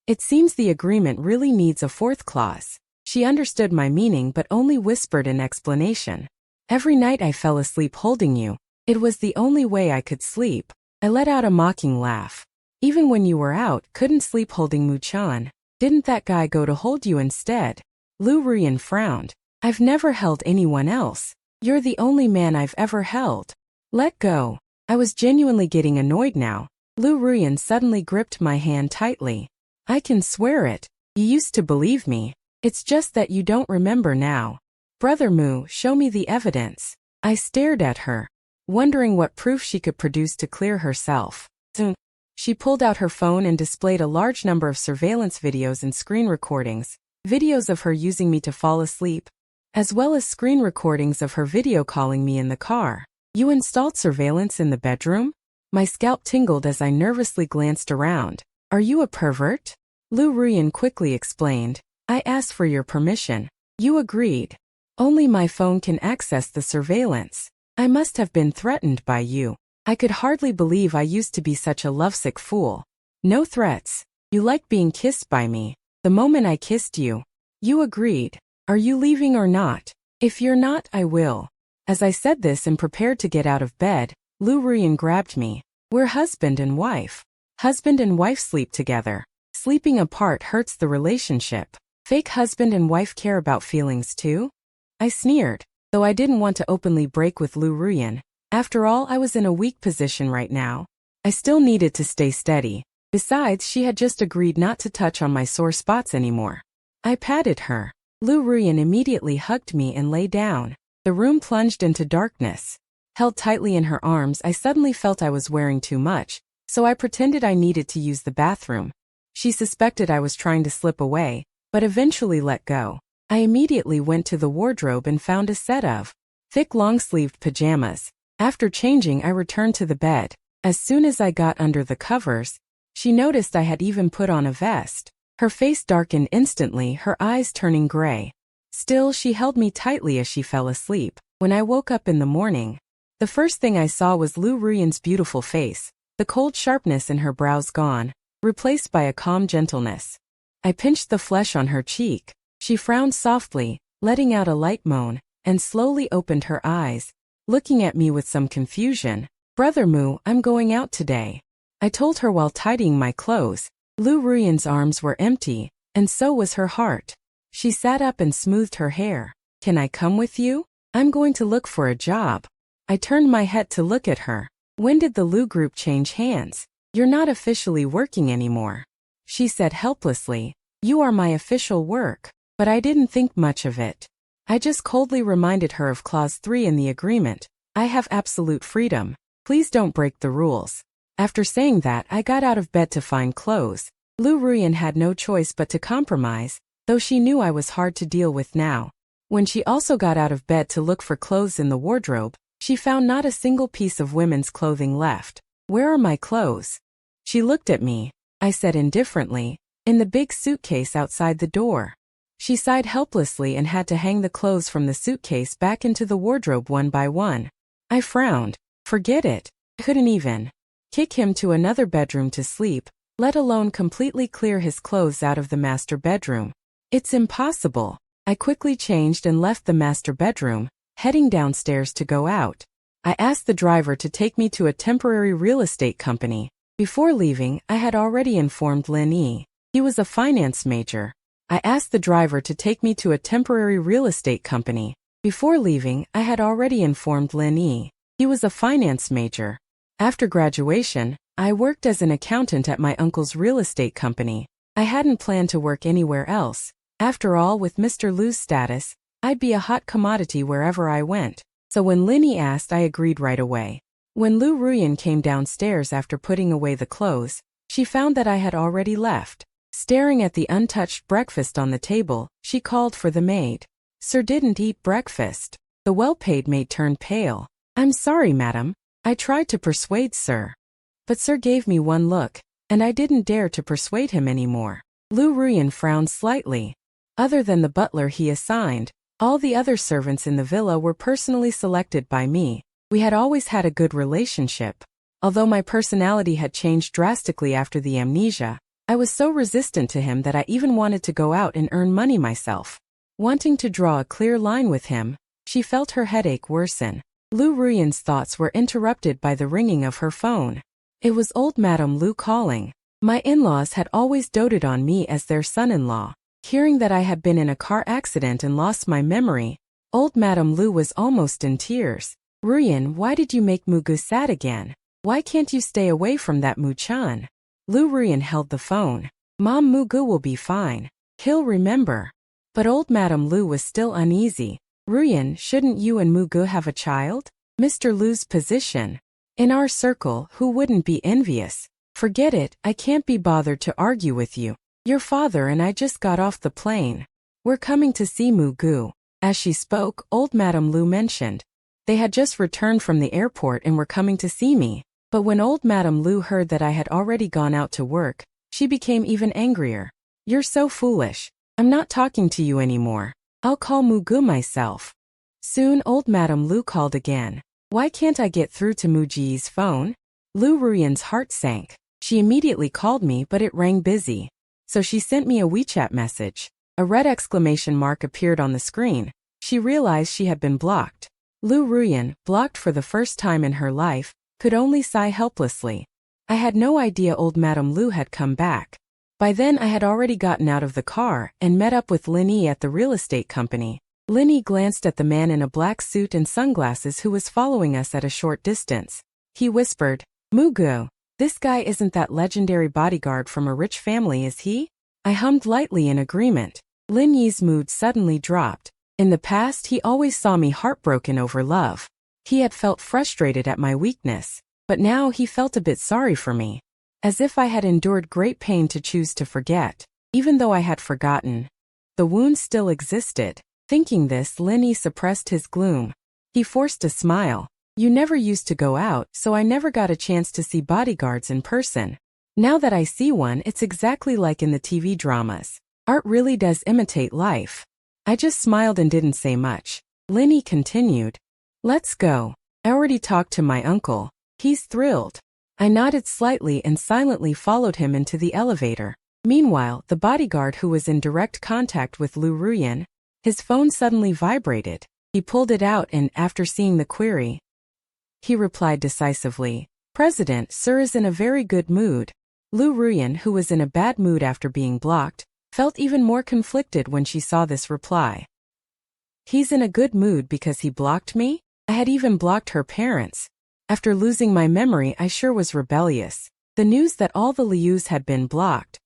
"It seems the agreement really needs a fourth clause." She understood my meaning but only whispered in explanation. "Every night I fell asleep holding you. It was the only way I could sleep." I let out a mocking laugh. "Even when you were out, couldn't sleep holding Mu-chan. Didn't that guy go to hold you instead?" Lu Ruyan frowned. "I've never held anyone else. You're the only man I've ever held. Let go." I was genuinely getting annoyed now. Lu Ruyan suddenly gripped my hand tightly. "I can swear it. You used to believe me. It's just that you don't remember now. Brother Mu, show me the evidence." I stared at her, wondering what proof she could produce to clear herself. She pulled out her phone and displayed a large number of surveillance videos and screen recordings, videos of her using me to fall asleep, as well as screen recordings of her video calling me in the car. "You installed surveillance in the bedroom?" My scalp tingled as I nervously glanced around. "Are you a pervert?" Lu Ruyan quickly explained. "I asked for your permission. You agreed. Only my phone can access the surveillance. I must have been threatened by you." I could hardly believe I used to be such a lovesick fool. "No threats. You like being kissed by me. The moment I kissed you, you agreed. Are you leaving or not?" "If you're not, I will." As I said this and prepared to get out of bed, Lu Ruyan grabbed me. "We're husband and wife. Husband and wife sleep together. Sleeping apart hurts the relationship. Fake husband and wife care about feelings too?" I sneered, though I didn't want to openly break with Lu Ruyan. After all, I was in a weak position right now. I still needed to stay steady. Besides, she had just agreed not to touch on my sore spots anymore. I patted her. Lu Ruyan immediately hugged me and lay down. The room plunged into darkness. Held tightly in her arms, I suddenly felt I was wearing too much, so I pretended I needed to use the bathroom. She suspected I was trying to slip away, but eventually let go. I immediately went to the wardrobe and found a set of thick long-sleeved pajamas. After changing, I returned to the bed. As soon as I got under the covers, she noticed I had even put on a vest. Her face darkened instantly, her eyes turning gray. Still, she held me tightly as she fell asleep. When I woke up in the morning, the first thing I saw was Lu Ruyan's beautiful face, the cold sharpness in her brows gone, replaced by a calm gentleness. I pinched the flesh on her cheek. She frowned softly, letting out a light moan, and slowly opened her eyes, looking at me with some confusion. "Brother Mu, I'm going out today," I told her while tidying my clothes. Lu Ruyan's arms were empty, and so was her heart. She sat up and smoothed her hair. "Can I come with you? I'm going to look for a job." I turned my head to look at her. "When did the Lu group change hands? You're not officially working anymore," she said helplessly. "You are my official work." But I didn't think much of it. I just coldly reminded her of Clause 3 in the agreement. "I have absolute freedom. Please don't break the rules." After saying that, I got out of bed to find clothes. Lu Ruyan had no choice but to compromise, though she knew I was hard to deal with now. When she also got out of bed to look for clothes in the wardrobe, she found not a single piece of women's clothing left. "Where are my clothes?" She looked at me. I said indifferently, "In the big suitcase outside the door." She sighed helplessly and had to hang the clothes from the suitcase back into the wardrobe one by one. I frowned. Forget it. I couldn't even kick him to another bedroom to sleep, let alone completely clear his clothes out of the master bedroom. It's impossible. I quickly changed and left the master bedroom, heading downstairs to go out. I asked the driver to take me to a temporary real estate company. Before leaving, I had already informed Lin Yi. He was a finance major. I asked the driver to take me to a temporary real estate company. Before leaving, I had already informed Lin Yi. He was a finance major. After graduation, I worked as an accountant at my uncle's real estate company. I hadn't planned to work anywhere else. After all, with Mr. Lu's status, I'd be a hot commodity wherever I went. So when Lin Yi asked, I agreed right away. When Lu Ruyan came downstairs after putting away the clothes, she found that I had already left. Staring at the untouched breakfast on the table, she called for the maid. "Sir didn't eat breakfast." The well-paid maid turned pale. "I'm sorry, madam. I tried to persuade Sir. But Sir gave me one look, and I didn't dare to persuade him anymore." Lu Ruyan frowned slightly. Other than the butler he assigned, all the other servants in the villa were personally selected by me. We had always had a good relationship. Although my personality had changed drastically after the amnesia, I was so resistant to him that I even wanted to go out and earn money myself. Wanting to draw a clear line with him, she felt her headache worsen. Lu Ruyan's thoughts were interrupted by the ringing of her phone. It was old Madame Lu calling. My in-laws had always doted on me as their son-in-law. Hearing that I had been in a car accident and lost my memory, old Madame Lu was almost in tears. "Ruyan, why did you make Mugu sad again? Why can't you stay away from that Mu-chan?" Lu Ruyan held the phone. "Mom, Mugu will be fine. He'll remember." But old Madame Lu was still uneasy. "Ruyan, shouldn't you and Mugu have a child? Mr. Lu's position. In our circle, who wouldn't be envious? Forget it, I can't be bothered to argue with you. Your father and I just got off the plane. We're coming to see Mugu." As she spoke, old Madame Lu mentioned they had just returned from the airport and were coming to see me. But when old Madame Lu heard that I had already gone out to work, she became even angrier. "You're so foolish. I'm not talking to you anymore. I'll call Mugu myself." Soon old Madame Lu called again. "Why can't I get through to Muji's phone?" Lu Ruyan's heart sank. She immediately called me, but it rang busy. So she sent me a WeChat message. A red exclamation mark appeared on the screen. She realized she had been blocked. Lu Ruyan, blocked for the first time in her life, could only sigh helplessly. I had no idea old Madame Lu had come back. By then I had already gotten out of the car and met up with Lin Yi at the real estate company. Lin Yi glanced at the man in a black suit and sunglasses who was following us at a short distance. He whispered, "Mugu, this guy isn't that legendary bodyguard from a rich family, is he?" I hummed lightly in agreement. Lin Yi's mood suddenly dropped. In the past, he always saw me heartbroken over love. He had felt frustrated at my weakness, but now he felt a bit sorry for me. As if I had endured great pain to choose to forget. Even though I had forgotten, the wound still existed. Thinking this, Lin Yi suppressed his gloom. He forced a smile. "You never used to go out, so I never got a chance to see bodyguards in person. Now that I see one, it's exactly like in the TV dramas. Art really does imitate life." I just smiled and didn't say much. Lin Yi continued, "Let's go. I already talked to my uncle. He's thrilled." I nodded slightly and silently followed him into the elevator. Meanwhile, the bodyguard who was in direct contact with Lu Ruyan, his phone suddenly vibrated. He pulled it out and, after seeing the query, he replied decisively, "President, Sir is in a very good mood." Lu Ruyan, who was in a bad mood after being blocked, felt even more conflicted when she saw this reply. He's in a good mood because he blocked me? I had even blocked her parents. After losing my memory, I sure was rebellious. The news that all the Lius had been blocked.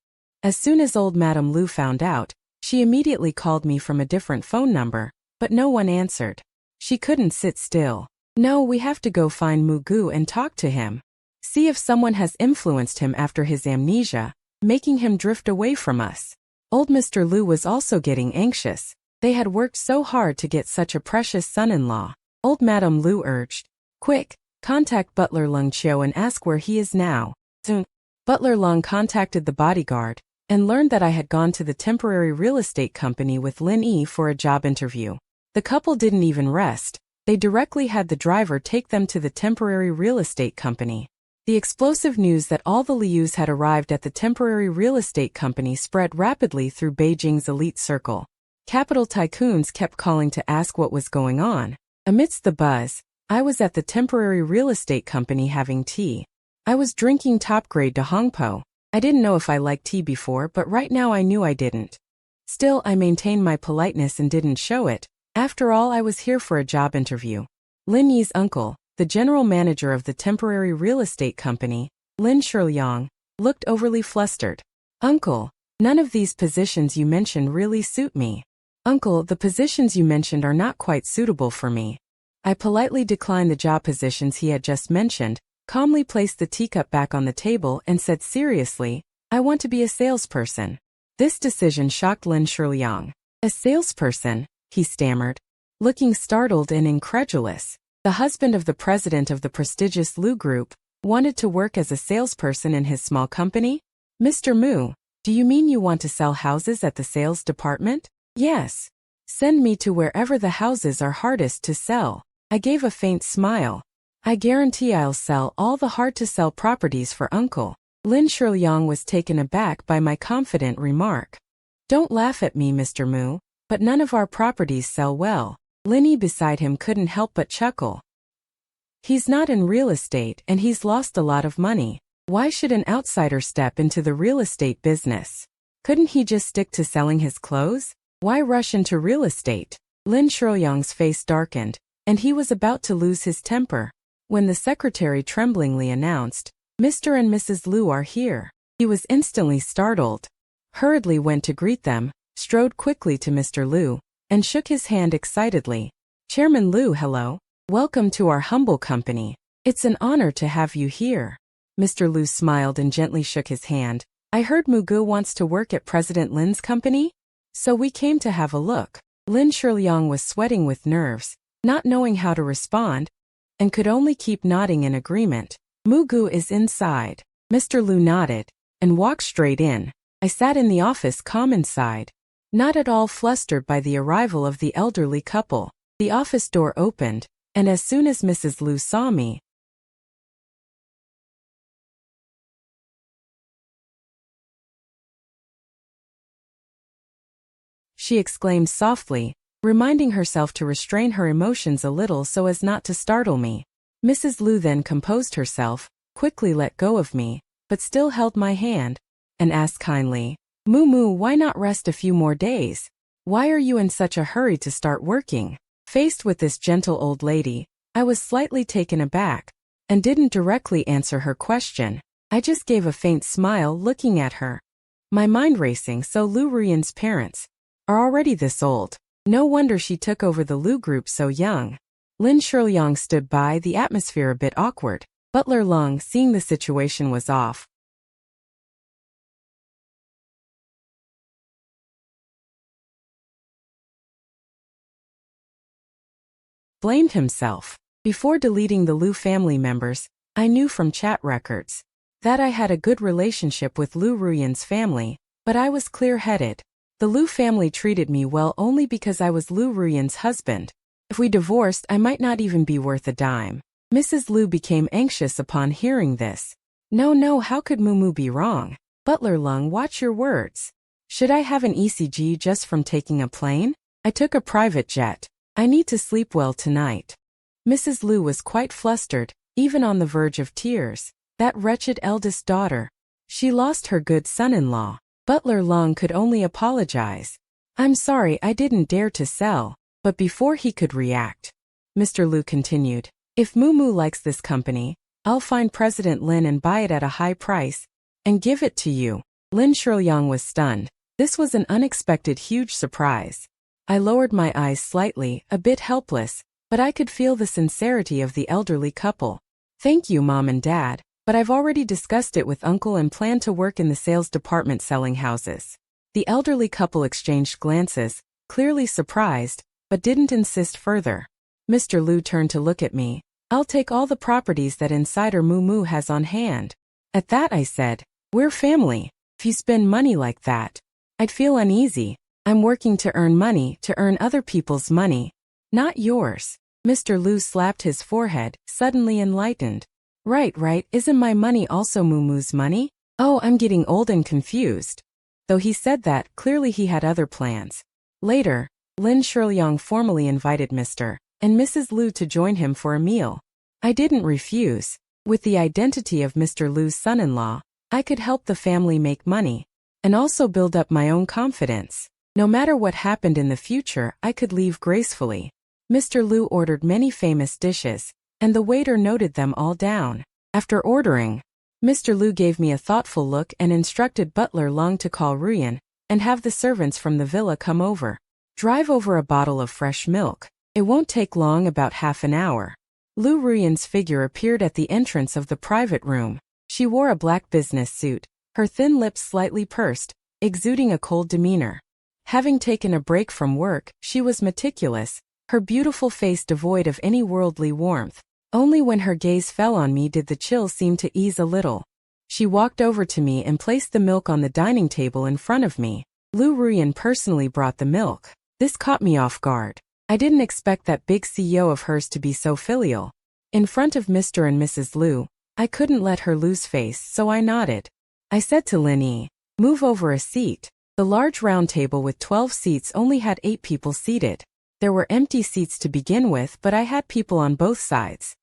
As soon as old Madame Lu found out, she immediately called me from a different phone number, but no one answered. She couldn't sit still. "No, we have to go find Mugu and talk to him. See if someone has influenced him after his amnesia. making him drift away from us. Old Mr. Liu was also getting anxious. They had worked so hard to get such a precious son-in-law. Old Madame Liu urged, "Quick, contact Butler Lung Chiu and ask where he is now." Soon, Butler Lung contacted the bodyguard and learned that I had gone to the temporary real estate company with Lin Yi for a job interview. The couple didn't even rest. They directly had the driver take them to the temporary real estate company. The explosive news that all the Lius had arrived at the temporary real estate company spread rapidly through Beijing's elite circle. Capital tycoons kept calling to ask what was going on. Amidst the buzz, I was at the temporary real estate company having tea. I was drinking top-grade Dahongpo. I didn't know if I liked tea before, but right now I knew I didn't. Still, I maintained my politeness and didn't show it. After all, I was here for a job interview. Lin Yi's uncle, the general manager of the temporary real estate company, Lin Shiliang, looked overly flustered. "Uncle, none of these positions you mentioned really suit me." "Uncle, the positions you mentioned are not quite suitable for me." I politely declined the job positions he had just mentioned, calmly placed the teacup back on the table and said seriously, "I want to be a salesperson." This decision shocked Lin Shiliang. "A salesperson?" he stammered, looking startled and incredulous. The husband of the president of the prestigious Liu Group wanted to work as a salesperson in his small company? "Mr. Mu, do you mean you want to sell houses at the sales department?" "Yes. Send me to wherever the houses are hardest to sell." I gave a faint smile. "I guarantee I'll sell all the hard-to-sell properties for Uncle." Lin Shiliang was taken aback by my confident remark. "Don't laugh at me, Mr. Mu, but none of our properties sell well." Linny beside him couldn't help but chuckle. "He's not in real estate and he's lost a lot of money. Why should an outsider step into the real estate business? Couldn't he just stick to selling his clothes? Why rush into real estate?" Lin Shiliang's face darkened, and he was about to lose his temper, when the secretary tremblingly announced, "Mr. and Mrs. Liu are here." He was instantly startled, hurriedly went to greet them, strode quickly to Mr. Liu, and shook his hand excitedly. "Chairman Liu, hello. Welcome to our humble company. It's an honor to have you here." Mr. Liu smiled and gently shook his hand. "I heard Mugu wants to work at President Lin's company? So we came to have a look." Lin Shiliang was sweating with nerves, not knowing how to respond, and could only keep nodding in agreement. "Mugu is inside." Mr. Liu nodded, and walked straight in. I sat in the office calm inside, not at all flustered by the arrival of the elderly couple. The office door opened, and as soon as Mrs. Liu saw me, she exclaimed softly, reminding herself to restrain her emotions a little so as not to startle me. Mrs. Liu then composed herself, quickly let go of me, but still held my hand, and asked kindly, "Mumu, why not rest a few more days? Why are you in such a hurry to start working?" Faced with this gentle old lady, I was slightly taken aback, and didn't directly answer her question. I just gave a faint smile looking at her. My mind racing, so Liu Ruyan's parents are already this old. No wonder she took over the Liu Group so young. Lin Shiliang stood by, the atmosphere a bit awkward. Butler Lung, seeing the situation was off, blamed himself. Before deleting the Liu family members, I knew from chat records that I had a good relationship with Liu Ruyan's family, but I was clear-headed. The Liu family treated me well only because I was Liu Ruyan's husband. If we divorced, I might not even be worth a dime. Mrs. Liu became anxious upon hearing this. No, how could Mumu be wrong? Butler Lung, watch your words. Should I have an ECG just from taking a plane? I took a private jet. I need to sleep well tonight. Mrs. Liu was quite flustered, even on the verge of tears. That wretched eldest daughter. She lost her good son-in-law. Butler Lung could only apologize. "I'm sorry, I didn't dare to sell." But before he could react, Mr. Liu continued, "If Mumu likes this company, I'll find President Lin and buy it at a high price, and give it to you." Lin Shiliang was stunned. This was an unexpected huge surprise. I lowered my eyes slightly, a bit helpless, but I could feel the sincerity of the elderly couple. "Thank you, Mom and Dad. but I've already discussed it with Uncle and plan to work in the sales department selling houses. The elderly couple exchanged glances, clearly surprised, but didn't insist further. Mr. Lu turned to look at me. I'll take all the properties that Insider Moo Moo has on hand. At that I said, we're family. If you spend money like that, I'd feel uneasy. I'm working to earn money, to earn other people's money, not yours. Mr. Lu slapped his forehead, suddenly enlightened. Right, isn't my money also Moo Moo's money? Oh, I'm getting old and confused. Though he said that, clearly he had other plans. Later, Lin Shirlyong formally invited Mr. and Mrs. Lu to join him for a meal. I didn't refuse. With the identity of Mr. Lu's son-in-law, I could help the family make money, and also build up my own confidence. No matter what happened in the future, I could leave gracefully. Mr. Lu ordered many famous dishes, and the waiter noted them all down. After ordering, Mr. Lu gave me a thoughtful look and instructed butler Long to call Ruyan and have the servants from the villa come over. Drive over a bottle of fresh milk. It won't take long, about half an hour. Lu Ruyan's figure appeared at the entrance of the private room. She wore a black business suit, her thin lips slightly pursed, exuding a cold demeanor. Having taken a break from work, she was meticulous, her beautiful face devoid of any worldly warmth. Only when her gaze fell on me did the chill seem to ease a little. She walked over to me and placed the milk on the dining table in front of me. Lu Ruyan personally brought the milk. This caught me off guard. I didn't expect that big CEO of hers to be so filial. In front of Mr. and Mrs. Lu, I couldn't let her lose face, so I nodded. I said to Lin Yi, move over a seat. The large round table with 12 seats only had 8 people seated. There were empty seats to begin with, but I had people on both sides.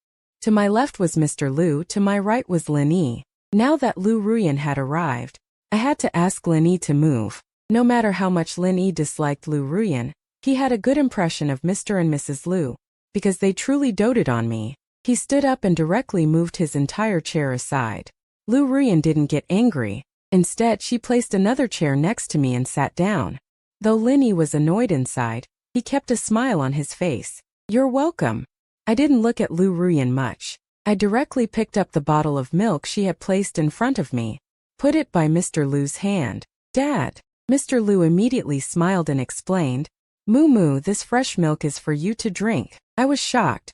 To my left was Mr. Lu, to my right was Lin Yi. Now that Lu Ruyan had arrived, I had to ask Lin Yi to move. No matter how much Lin Yi disliked Lu Ruyan, he had a good impression of Mr. and Mrs. Lu, because they truly doted on me. He stood up and directly moved his entire chair aside. Lu Ruyan didn't get angry. Instead, she placed another chair next to me and sat down. Though Lin Yi was annoyed inside, he kept a smile on his face. You're welcome. I didn't look at Lu Ruyan much. I directly picked up the bottle of milk she had placed in front of me, put it by Mr. Lu's hand. Dad. Mr. Lu immediately smiled and explained, Moo Moo, this fresh milk is for you to drink. I was shocked.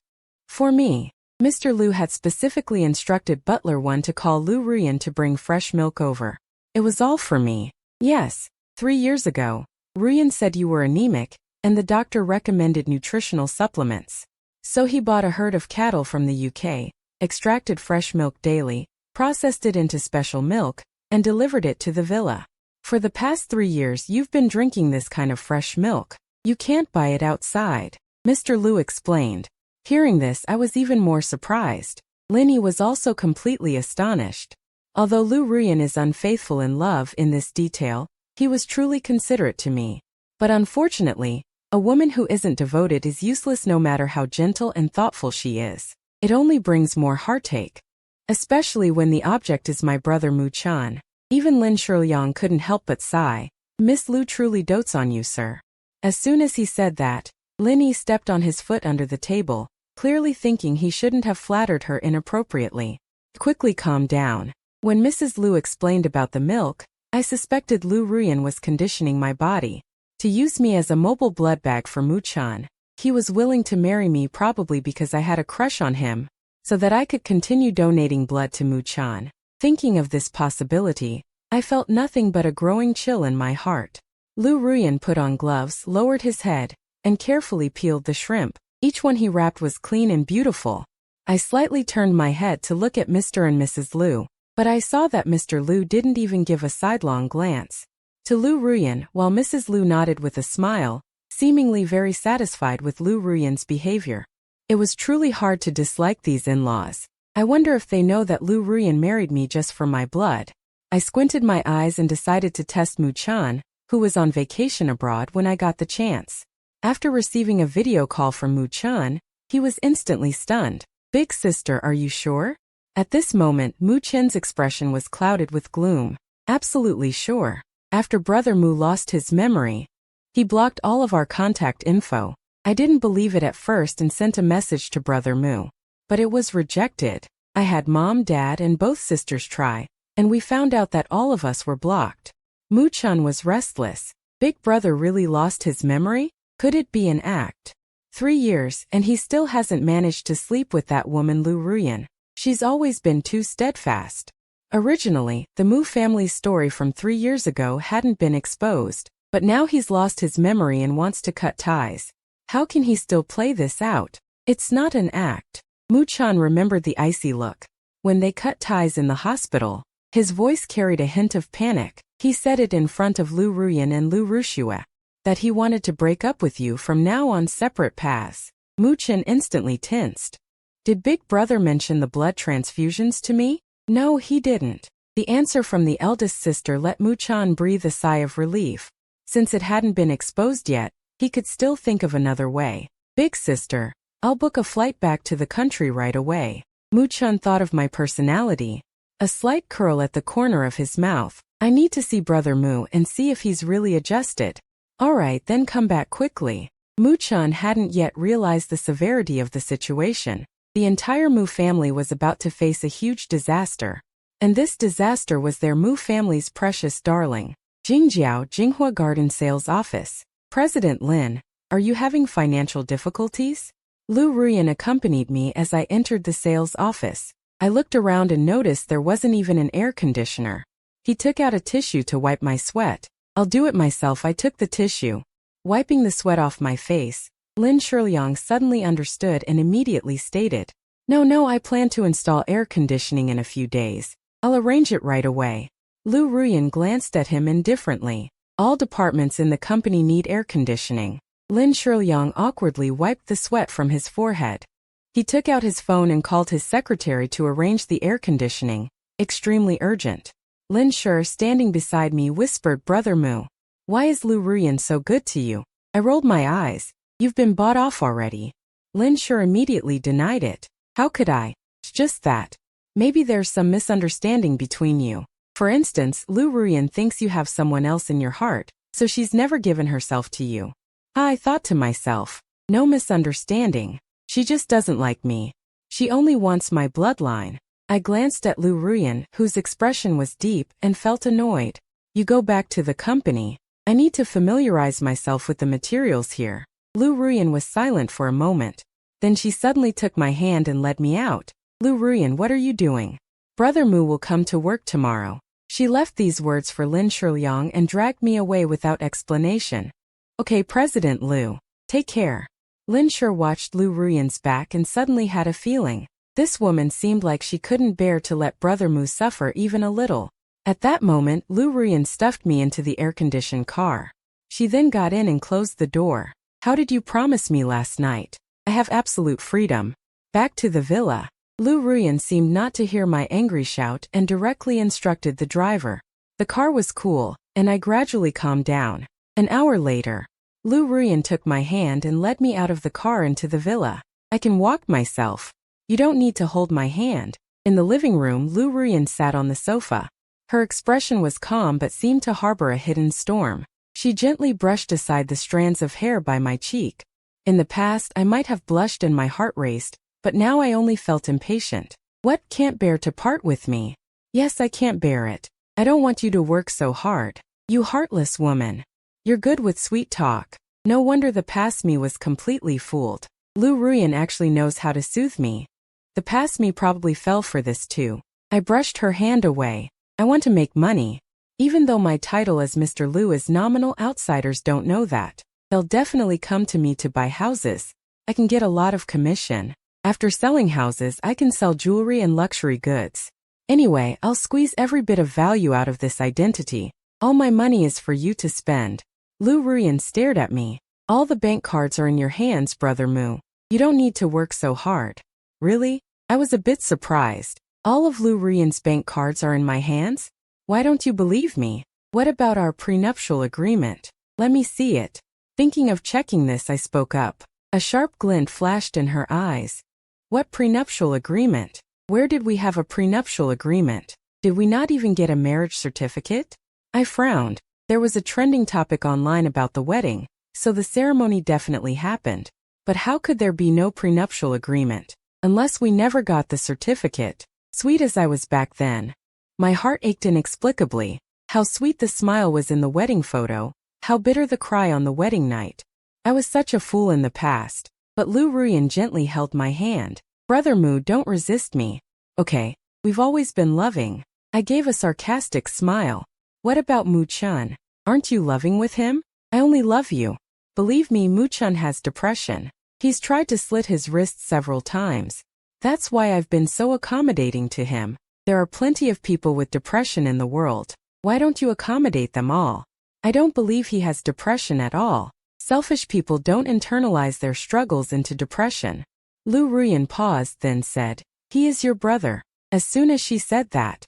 For me. Mr. Lu had specifically instructed Butler One to call Lu Ruyan to bring fresh milk over. It was all for me. Yes, 3 years ago, Ruyan said you were anemic, and the doctor recommended nutritional supplements. So he bought a herd of cattle from the UK, extracted fresh milk daily, processed it into special milk, and delivered it to the villa. For the past 3 years you've been drinking this kind of fresh milk. You can't buy it outside. Mr. Lu explained. Hearing this, I was even more surprised. Lin Yi was also completely astonished. Although Lu Ruyan is unfaithful in love in this detail, he was truly considerate to me. But unfortunately, a woman who isn't devoted is useless no matter how gentle and thoughtful she is. It only brings more heartache. Especially when the object is my brother Mu Chan. Even Lin Shirlyong couldn't help but sigh. Miss Lu truly dotes on you, sir. As soon as he said that, Lin Yi stepped on his foot under the table, clearly thinking he shouldn't have flattered her inappropriately. Quickly calmed down. When Mrs. Lu explained about the milk, I suspected Lu Ruyan was conditioning my body to use me as a mobile blood bag for Mu Chan. He was willing to marry me probably because I had a crush on him, so that I could continue donating blood to Mu Chan. Thinking of this possibility, I felt nothing but a growing chill in my heart. Lu Ruyan put on gloves, lowered his head, and carefully peeled the shrimp. Each one he wrapped was clean and beautiful. I slightly turned my head to look at Mr. and Mrs. Lu, but I saw that Mr. Lu didn't even give a sidelong glance to Lu Ruyan, while Mrs. Lu nodded with a smile, seemingly very satisfied with Lu Ruyan's behavior. It was truly hard to dislike these in-laws. I wonder if they know that Lu Ruyan married me just for my blood. I squinted my eyes and decided to test Mu Chan, who was on vacation abroad when I got the chance. After receiving a video call from Mu Chan, he was instantly stunned. Big sister, are you sure? At this moment, Mu Chen's expression was clouded with gloom. Absolutely sure. After brother Mu lost his memory, he blocked all of our contact info. I didn't believe it at first and sent a message to brother Mu. But it was rejected. I had mom, dad, and both sisters try, and we found out that all of us were blocked. Moo-chan was restless. Big brother really lost his memory? Could it be an act? 3 years, and he still hasn't managed to sleep with that woman Lu Ruyan. She's always been too steadfast. Originally, the Moo family's story from 3 years ago hadn't been exposed, but now he's lost his memory and wants to cut ties. How can he still play this out? It's not an act. Moo-chan remembered the icy look. When they cut ties in the hospital, his voice carried a hint of panic. He said it in front of Lu Ruyan and Lu Rushue, that he wanted to break up with you from now on separate paths. Moo-chan instantly tensed. Did Big Brother mention the blood transfusions to me? No, he didn't. The answer from the eldest sister let Moo-chan breathe a sigh of relief. Since it hadn't been exposed yet, he could still think of another way. Big sister, I'll book a flight back to the country right away. Moo-chan thought of my personality. A slight curl at the corner of his mouth. I need to see Brother Moo and see if he's really adjusted. Alright, then come back quickly. Moo-chan hadn't yet realized the severity of the situation. The entire Moo family was about to face a huge disaster. And this disaster was their Moo family's precious darling. Jingjiao, Jinghua Garden Sales Office. President Lin, are you having financial difficulties? Lu Ruyan accompanied me as I entered the sales office. I looked around and noticed there wasn't even an air conditioner. He took out a tissue to wipe my sweat. I'll do it myself. I took the tissue. Wiping the sweat off my face, Lin Shiliang suddenly understood and immediately stated, No, I plan to install air conditioning in a few days. I'll arrange it right away. Lu Ruyan glanced at him indifferently. All departments in the company need air conditioning. Lin Shiliang awkwardly wiped the sweat from his forehead. He took out his phone and called his secretary to arrange the air conditioning. Extremely urgent. Lin Shur, standing beside me, whispered, Brother Moo, why is Lu Ruyan so good to you? I rolled my eyes. You've been bought off already. Lin Shur immediately denied it. How could I? It's just that. Maybe there's some misunderstanding between you. For instance, Lu Ruyan thinks you have someone else in your heart, so she's never given herself to you. I thought to myself, no misunderstanding. She just doesn't like me. She only wants my bloodline. I glanced at Lu Ruyan, whose expression was deep, and felt annoyed. You go back to the company. I need to familiarize myself with the materials here. Lu Ruyan was silent for a moment. Then she suddenly took my hand and led me out. Lu Ruyan, what are you doing? Brother Moo will come to work tomorrow. She left these words for Lin Shiliang and dragged me away without explanation. Okay, President Lu. Take care. Lin Shur watched Lu Ruyan's back and suddenly had a feeling. This woman seemed like she couldn't bear to let Brother Moo suffer even a little. At that moment, Lu Ruyan stuffed me into the air-conditioned car. She then got in and closed the door. How did you promise me last night? I have absolute freedom. Back to the villa. Lu Ruyan seemed not to hear my angry shout and directly instructed the driver. The car was cool, and I gradually calmed down. An hour later, Lu Ruyan took my hand and led me out of the car into the villa. I can walk myself. You don't need to hold my hand. In the living room, Lu Ruyan sat on the sofa. Her expression was calm but seemed to harbor a hidden storm. She gently brushed aside the strands of hair by my cheek. In the past, I might have blushed and my heart raced, but now I only felt impatient. What, can't bear to part with me? Yes, I can't bear it. I don't want you to work so hard. You heartless woman. You're good with sweet talk. No wonder the past me was completely fooled. Lu Ruyan actually knows how to soothe me. The past me probably fell for this too. I brushed her hand away. I want to make money. Even though my title as Mr. Lu is nominal, outsiders don't know that. They'll definitely come to me to buy houses. I can get a lot of commission. After selling houses, I can sell jewelry and luxury goods. Anyway, I'll squeeze every bit of value out of this identity. All my money is for you to spend. Lu Ruyan stared at me. All the bank cards are in your hands, Brother Moo. You don't need to work so hard. Really? I was a bit surprised. All of Lu Ruyan's bank cards are in my hands? Why don't you believe me? What about our prenuptial agreement? Let me see it. Thinking of checking this, I spoke up. A sharp glint flashed in her eyes. What prenuptial agreement? Where did we have a prenuptial agreement? Did we not even get a marriage certificate? I frowned. There was a trending topic online about the wedding, so the ceremony definitely happened. But how could there be no prenuptial agreement? unless we never got the certificate. Sweet as I was back then. My heart ached inexplicably. How sweet the smile was in the wedding photo, how bitter the cry on the wedding night. I was such a fool in the past, but Lu Ruyan gently held my hand. Brother Mu, don't resist me. Okay, we've always been loving. I gave a sarcastic smile. What about Mu-chun? Aren't you loving with him? I only love you. Believe me, Mu-chun has depression. He's tried to slit his wrists several times. That's why I've been so accommodating to him. There are plenty of people with depression in the world. Why don't you accommodate them all? I don't believe he has depression at all. Selfish people don't internalize their struggles into depression. Lu Ruyan paused, then said, he is your brother. As soon as she said that,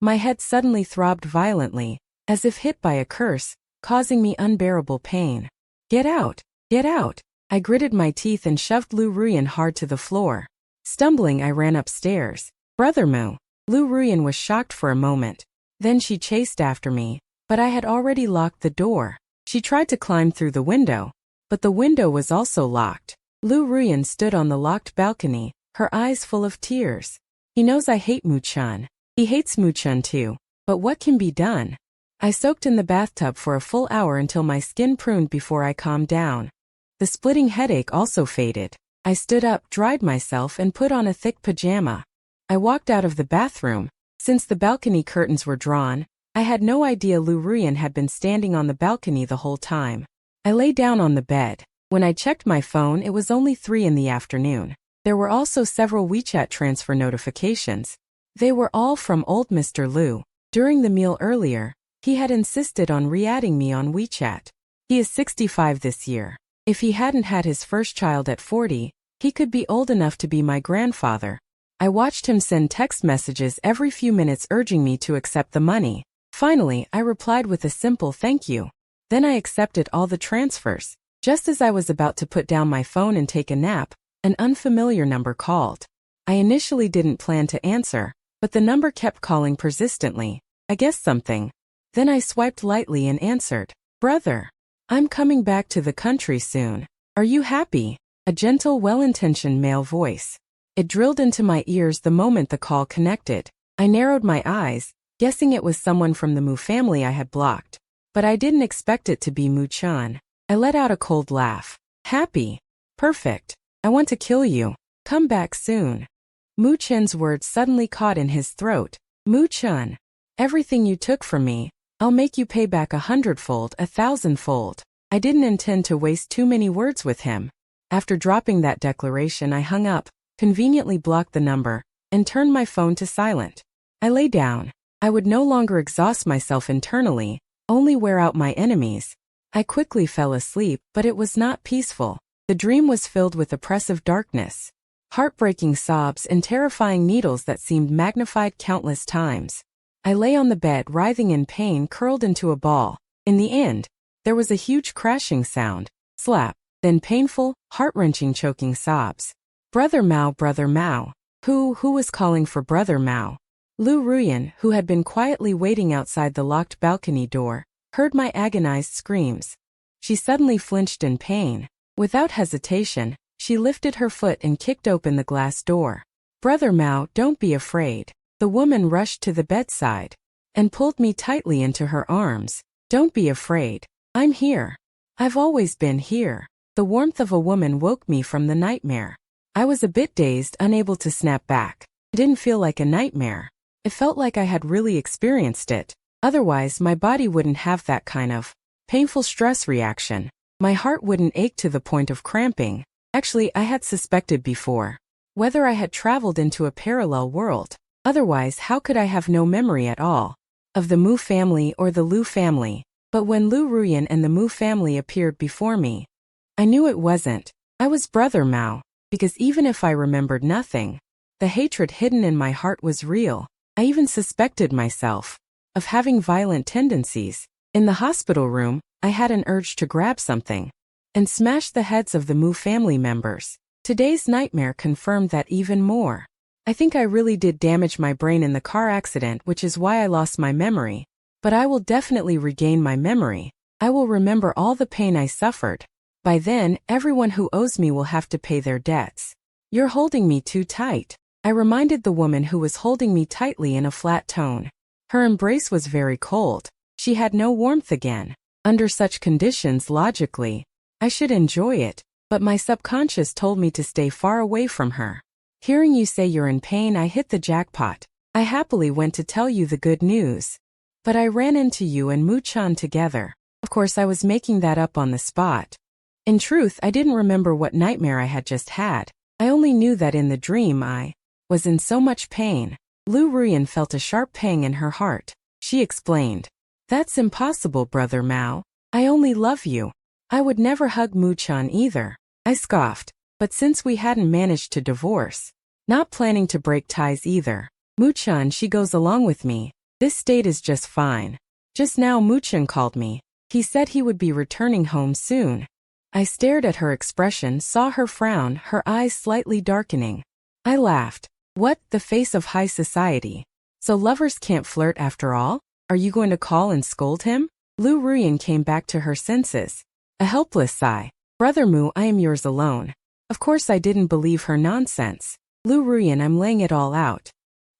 my head suddenly throbbed violently, as if hit by a curse, causing me unbearable pain. Get out! Get out! I gritted my teeth and shoved Lu Ruyan hard to the floor. Stumbling, I ran upstairs. Brother Mu. Lu Ruyan was shocked for a moment. Then she chased after me, but I had already locked the door. She tried to climb through the window, but the window was also locked. Lu Ruyan stood on the locked balcony, her eyes full of tears. He knows I hate Mu-chun. He hates Mu-chun too, but what can be done? I soaked in the bathtub for a full hour until my skin pruned before I calmed down. The splitting headache also faded. I stood up, dried myself, and put on a thick pajama. I walked out of the bathroom. Since the balcony curtains were drawn, I had no idea Lu Ruyan had been standing on the balcony the whole time. I lay down on the bed. When I checked my phone, it was only 3 in the afternoon. There were also several WeChat transfer notifications. They were all from old Mr. Lu. During the meal earlier, he had insisted on re-adding me on WeChat. He is 65 this year. If he hadn't had his first child at 40, he could be old enough to be my grandfather. I watched him send text messages every few minutes urging me to accept the money. Finally, I replied with a simple thank you. Then I accepted all the transfers. Just as I was about to put down my phone and take a nap, an unfamiliar number called. I initially didn't plan to answer, but the number kept calling persistently. I guessed something. Then I swiped lightly and answered. Brother, I'm coming back to the country soon. Are you happy? A gentle, well-intentioned male voice. It drilled into my ears the moment the call connected. I narrowed my eyes, guessing it was someone from the Mu family I had blocked. But I didn't expect it to be Mu-chan. I let out a cold laugh. Happy? Perfect. I want to kill you. Come back soon. Mu-chan's words suddenly caught in his throat. Mu-chan, everything you took from me, I'll make you pay back 100-fold, 1,000-fold. I didn't intend to waste too many words with him. After dropping that declaration, I hung up, conveniently blocked the number, and turned my phone to silent. I lay down. I would no longer exhaust myself internally, only wear out my enemies. I quickly fell asleep, but it was not peaceful. The dream was filled with oppressive darkness, heartbreaking sobs, and terrifying needles that seemed magnified countless times. I lay on the bed, writhing in pain, curled into a ball. In the end, there was a huge crashing sound, slap, then painful, heart-wrenching choking sobs. Brother Mao, Brother Mao. Who was calling for Brother Mao? Lu Ruyan, who had been quietly waiting outside the locked balcony door, heard my agonized screams. She suddenly flinched in pain. Without hesitation, she lifted her foot and kicked open the glass door. Brother Mao, don't be afraid. The woman rushed to the bedside and pulled me tightly into her arms. Don't be afraid. I'm here. I've always been here. The warmth of a woman woke me from the nightmare. I was a bit dazed, unable to snap back. It didn't feel like a nightmare. It felt like I had really experienced it. Otherwise, my body wouldn't have that kind of painful stress reaction. My heart wouldn't ache to the point of cramping. Actually, I had suspected before whether I had traveled into a parallel world. Otherwise, how could I have no memory at all of the Mu family or the Lu family? But when Lu Ruyan and the Mu family appeared before me, I knew it wasn't. I was Brother Mao, because even if I remembered nothing, the hatred hidden in my heart was real. I even suspected myself of having violent tendencies. In the hospital room, I had an urge to grab something and smash the heads of the Mu family members. Today's nightmare confirmed that even more. I think I really did damage my brain in the car accident, which is why I lost my memory. But I will definitely regain my memory. I will remember all the pain I suffered. By then, everyone who owes me will have to pay their debts. You're holding me too tight. I reminded the woman who was holding me tightly in a flat tone. Her embrace was very cold. She had no warmth again. Under such conditions, logically, I should enjoy it, but my subconscious told me to stay far away from her. Hearing you say you're in pain, I hit the jackpot. I happily went to tell you the good news. But I ran into you and Moo-chan together. Of course, I was making that up on the spot. In truth, I didn't remember what nightmare I had just had. I only knew that in the dream I was in so much pain. Lu Ruyan felt a sharp pang in her heart. She explained, "That's impossible, Brother Mao. I only love you. I would never hug Moo-chan either." I scoffed, but since we hadn't managed to divorce, not planning to break ties either. Moo-chan, she goes along with me. This state is just fine. Just now Moo-chan called me. He said he would be returning home soon. I stared at her expression, saw her frown, her eyes slightly darkening. I laughed. What, the face of high society? So lovers can't flirt after all? Are you going to call and scold him? Lu Ruyan came back to her senses. A helpless sigh. Brother Moo, I am yours alone. Of course I didn't believe her nonsense. Lu Ruyan, I'm laying it all out.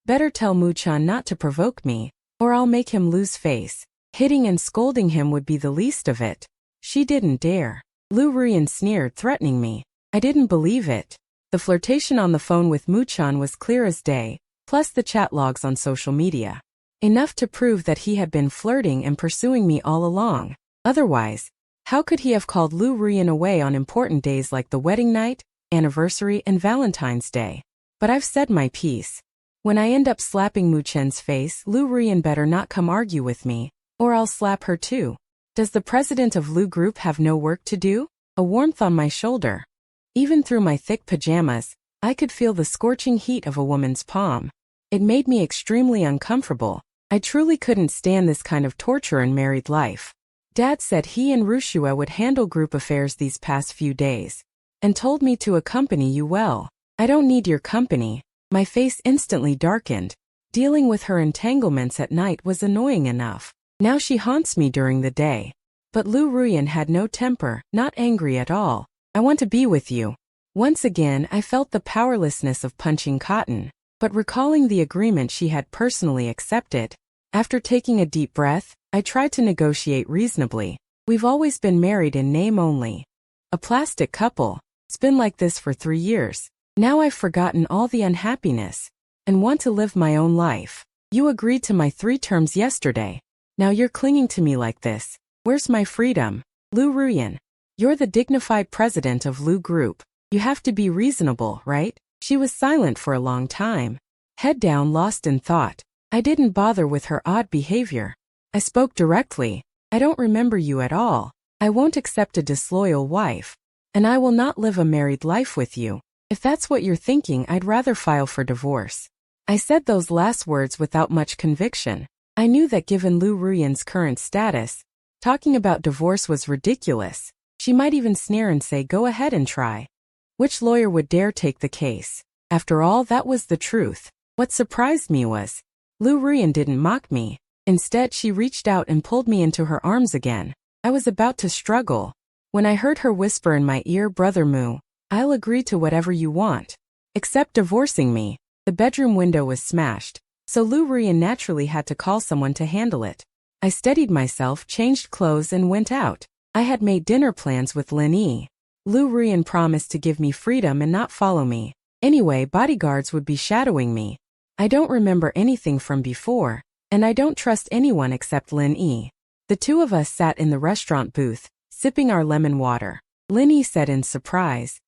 Better tell Moo-chan not to provoke me, or I'll make him lose face. Hitting and scolding him would be the least of it. She didn't dare. Lu Ruyan sneered, threatening me. I didn't believe it. The flirtation on the phone with Moo-chan was clear as day, plus the chat logs on social media. Enough to prove that he had been flirting and pursuing me all along. Otherwise, how could he have called Lu Ruyan away on important days like the wedding night, anniversary, and Valentine's Day? But I've said my piece. When I end up slapping Moo-chan's face, Lu Ruyan better not come argue with me, or I'll slap her too. Does the president of Lu Group have no work to do? A warmth on my shoulder. Even through my thick pajamas, I could feel the scorching heat of a woman's palm. It made me extremely uncomfortable. I truly couldn't stand this kind of torture in married life. Dad said he and Rushua would handle group affairs these past few days, and told me to accompany you. Well, I don't need your company. My face instantly darkened. Dealing with her entanglements at night was annoying enough. Now she haunts me during the day. But Lu Ruyan had no temper, not angry at all. I want to be with you. Once again, I felt the powerlessness of punching cotton, but recalling the agreement she had personally accepted. After taking a deep breath, I tried to negotiate reasonably. We've always been married in name only. A plastic couple. It's been like this for 3 years. Now I've forgotten all the unhappiness and want to live my own life. You agreed to my 3 terms yesterday. Now you're clinging to me like this. Where's my freedom? Lu Ruyan, you're the dignified president of Lu Group. You have to be reasonable, right? She was silent for a long time, head down, lost in thought. I didn't bother with her odd behavior. I spoke directly. I don't remember you at all. I won't accept a disloyal wife, and I will not live a married life with you. If that's what you're thinking, I'd rather file for divorce. I said those last words without much conviction. I knew that given Lu Ruyan's current status, talking about divorce was ridiculous. She might even sneer and say, go ahead and try. Which lawyer would dare take the case? After all, that was the truth. What surprised me was, Lu Ruyan didn't mock me. Instead, she reached out and pulled me into her arms again. I was about to struggle when I heard her whisper in my ear, Brother Moo, I'll agree to whatever you want, except divorcing me. The bedroom window was smashed, so Lu Ruyan naturally had to call someone to handle it. I steadied myself, changed clothes, and went out. I had made dinner plans with Lin Yi. Lu Ruyan promised to give me freedom and not follow me. Anyway, bodyguards would be shadowing me. I don't remember anything from before, and I don't trust anyone except Lin Yi. The 2 of us sat in the restaurant booth, sipping our lemon water. Lin Yi said in surprise,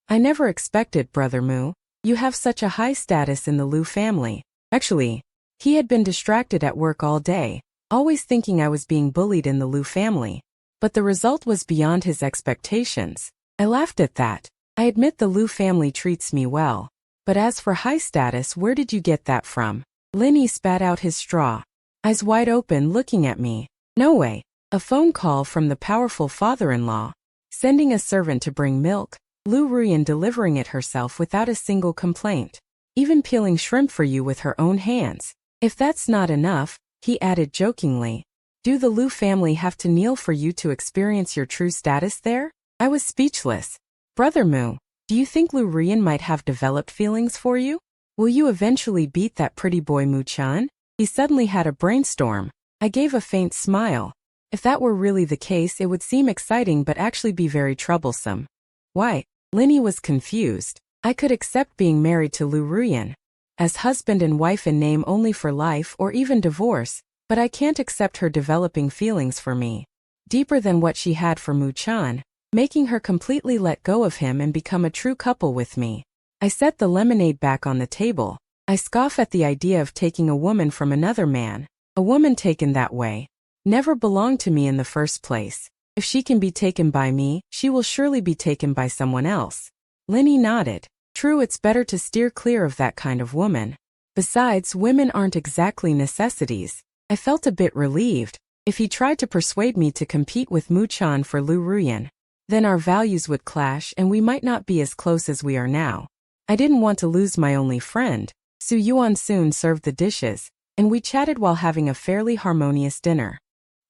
I never expected, Brother Moo. You have such a high status in the Lu family. Actually, he had been distracted at work all day, always thinking I was being bullied in the Lu family. But the result was beyond his expectations. I laughed at that. I admit the Lu family treats me well. But as for high status, where did you get that from? Lin Yi spat out his straw, eyes wide open, looking at me. No way. A phone call from the powerful father-in-law, sending a servant to bring milk, Lu Ruyan delivering it herself without a single complaint, even peeling shrimp for you with her own hands. If that's not enough, he added jokingly, do the Lu family have to kneel for you to experience your true status there? I was speechless. Brother Moo, Do you think Lu Rian might have developed feelings for you? Will you eventually beat that pretty boy Mu-chan? He suddenly had a brainstorm. I gave a faint smile. If that were really the case, it would seem exciting but actually be very troublesome. Why? Linny was confused. I could accept being married to Lu Rian as husband and wife in name only for life or even divorce, but I can't accept her developing feelings for me deeper than what she had for Mu-chan, making her completely let go of him and become a true couple with me. I set the lemonade back on the table. I scoff at the idea of taking a woman from another man. A woman taken that way never belonged to me in the first place. If she can be taken by me, she will surely be taken by someone else. Linny nodded. True, it's better to steer clear of that kind of woman. Besides, women aren't exactly necessities. I felt a bit relieved. If he tried to persuade me to compete with Mu-chan for Lu Rian, then our values would clash and we might not be as close as we are now. I didn't want to lose my only friend. Su Yuan soon served the dishes, and we chatted while having a fairly harmonious dinner.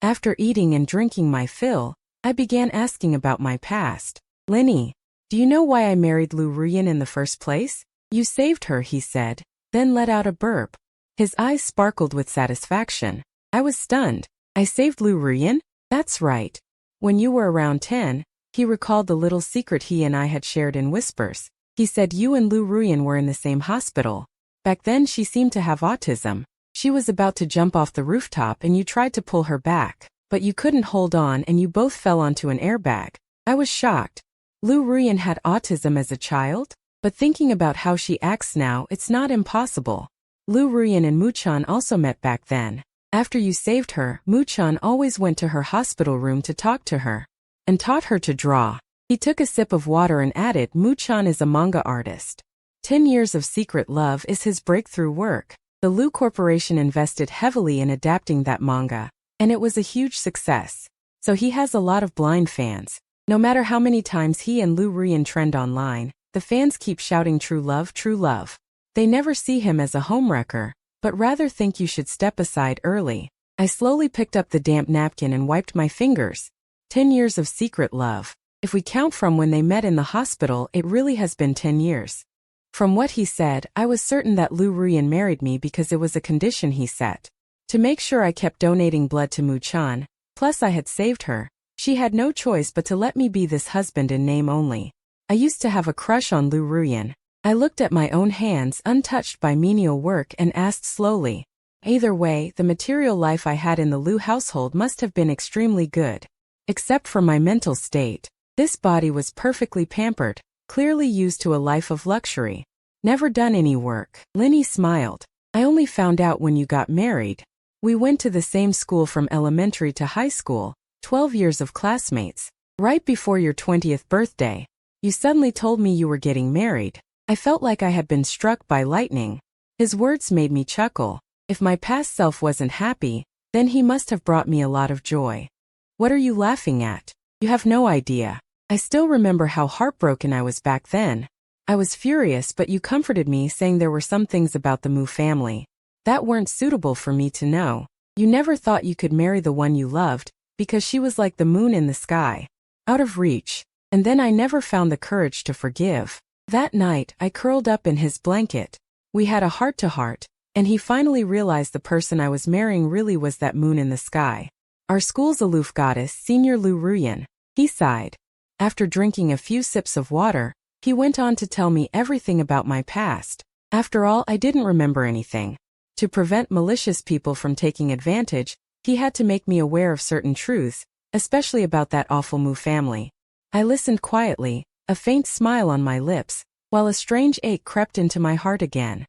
After eating and drinking my fill, I began asking about my past. Linny, do you know why I married Lu Rian in the first place? You saved her, he said, then let out a burp. His eyes sparkled with satisfaction. I was stunned. I saved Lu Rian? That's right. When you were around 10, he recalled the little secret he and I had shared in whispers. He said you and Lu Rian were in the same hospital. Back then she seemed to have autism. She was about to jump off the rooftop and you tried to pull her back, but you couldn't hold on and you both fell onto an airbag. I was shocked. Lu Rian had autism as a child? But thinking about how she acts now, it's not impossible. Lu Rian and Mu-chan also met back then. After you saved her, Mu-chan always went to her hospital room to talk to her and taught her to draw. He took a sip of water and added, Mu-chan is a manga artist. 10 Years of Secret Love is his breakthrough work. The Lu Corporation invested heavily in adapting that manga, and it was a huge success. So he has a lot of blind fans. No matter how many times he and Lu Rian trend online, the fans keep shouting true love, true love. They never see him as a homewrecker, but rather think you should step aside early. I slowly picked up the damp napkin and wiped my fingers. 10 Years of Secret Love. If we count from when they met in the hospital, it really has been 10 years. From what he said, I was certain that Lu Rian married me because it was a condition he set. To make sure I kept donating blood to Mu-chan, plus I had saved her, she had no choice but to let me be this husband in name only. I used to have a crush on Lu Rian. I looked at my own hands untouched by menial work and asked slowly. Either way, the material life I had in the Lu household must have been extremely good. Except for my mental state. This body was perfectly pampered, clearly used to a life of luxury. Never done any work. Linny smiled. I only found out when you got married. We went to the same school from elementary to high school, 12 years of classmates. Right before your 20th birthday, you suddenly told me you were getting married. I felt like I had been struck by lightning. His words made me chuckle. If my past self wasn't happy, then he must have brought me a lot of joy. What are you laughing at? You have no idea. I still remember how heartbroken I was back then. I was furious, but you comforted me saying there were some things about the Mu family that weren't suitable for me to know. You never thought you could marry the one you loved, because she was like the moon in the sky, out of reach. And then I never found the courage to forgive. That night, I curled up in his blanket. We had a heart-to-heart, and he finally realized the person I was marrying really was that moon in the sky. Our school's aloof goddess, Senior Lu Rian. He sighed. After drinking a few sips of water, he went on to tell me everything about my past. After all, I didn't remember anything. To prevent malicious people from taking advantage, he had to make me aware of certain truths, especially about that awful Mu family. I listened quietly, a faint smile on my lips, while a strange ache crept into my heart again.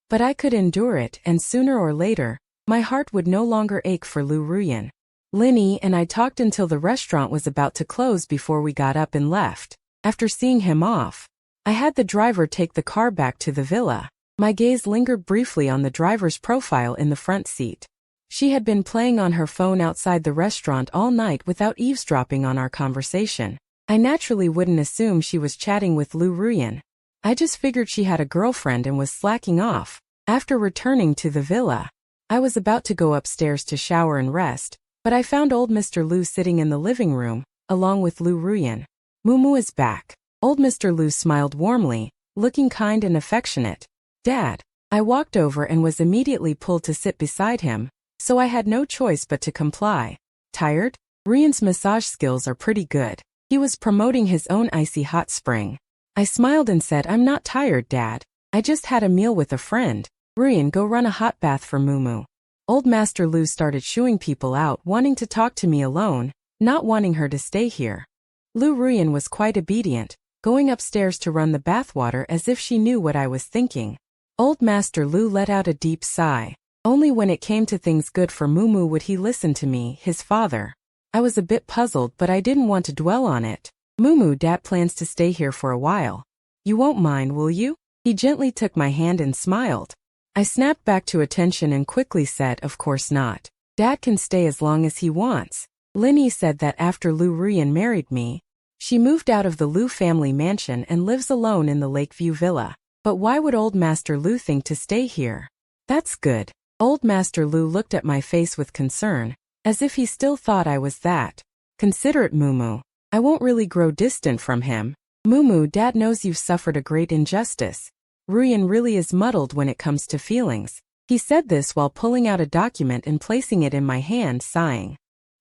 But I could endure it, and sooner or later, my heart would no longer ache for Lu Rian. Linny and I talked until the restaurant was about to close before we got up and left. After seeing him off, I had the driver take the car back to the villa. My gaze lingered briefly on the driver's profile in the front seat. She had been playing on her phone outside the restaurant all night without eavesdropping on our conversation. I naturally wouldn't assume she was chatting with Lu Rian. I just figured she had a girlfriend and was slacking off. After returning to the villa, I was about to go upstairs to shower and rest, but I found old Mr. Lu sitting in the living room, along with Lu Rian. Mumu is back. Old Mr. Lu smiled warmly, looking kind and affectionate. Dad. I walked over and was immediately pulled to sit beside him, so I had no choice but to comply. Tired? Ryan's massage skills are pretty good. He was promoting his own icy hot spring. I smiled and said, I'm not tired, Dad. I just had a meal with a friend. Ryan, go run a hot bath for Mumu. Old Master Lu started shooing people out, wanting to talk to me alone, not wanting her to stay here. Lu Ryan was quite obedient, going upstairs to run the bathwater as if she knew what I was thinking. Old Master Lu let out a deep sigh. Only when it came to things good for Mumu would he listen to me, his father. I was a bit puzzled, but I didn't want to dwell on it. Mumu, Dad plans to stay here for a while. You won't mind, will you? He gently took my hand and smiled. I snapped back to attention and quickly said, of course not. Dad can stay as long as he wants. Linny said that after Lu Ryan married me, she moved out of the Lu family mansion and lives alone in the Lakeview villa. But why would Old Master Lu think to stay here? That's good. Old Master Lu looked at my face with concern, as if he still thought I was that considerate Mumu. I won't really grow distant from him. Mumu, Dad knows you've suffered a great injustice. Ryan really is muddled when it comes to feelings. He said this while pulling out a document and placing it in my hand, sighing.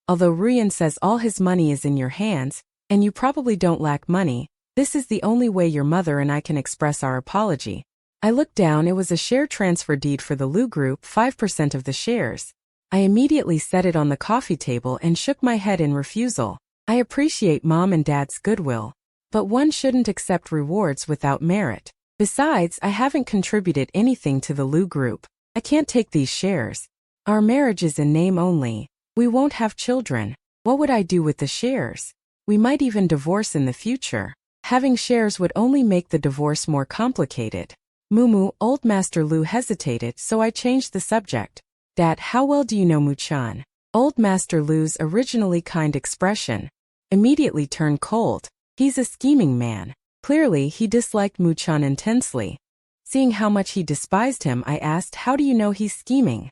Although Ryan says all his money is in your hands, and you probably don't lack money, this is the only way your mother and I can express our apology. I looked down. It was a share transfer deed for the Lu Group, 5% of the shares. I immediately set it on the coffee table and shook my head in refusal. I appreciate Mom and Dad's goodwill, but one shouldn't accept rewards without merit. Besides, I haven't contributed anything to the Lu Group. I can't take these shares. Our marriage is in name only. We won't have children. What would I do with the shares? We might even divorce in the future. Having shares would only make the divorce more complicated. Mumu, Old Master Lu hesitated, so I changed the subject. Dad, how well do you know Mu-chan? Old Master Lu's originally kind expression immediately turned cold. He's a scheming man. Clearly, he disliked Mu-chan intensely. Seeing how much he despised him, I asked, how do you know he's scheming?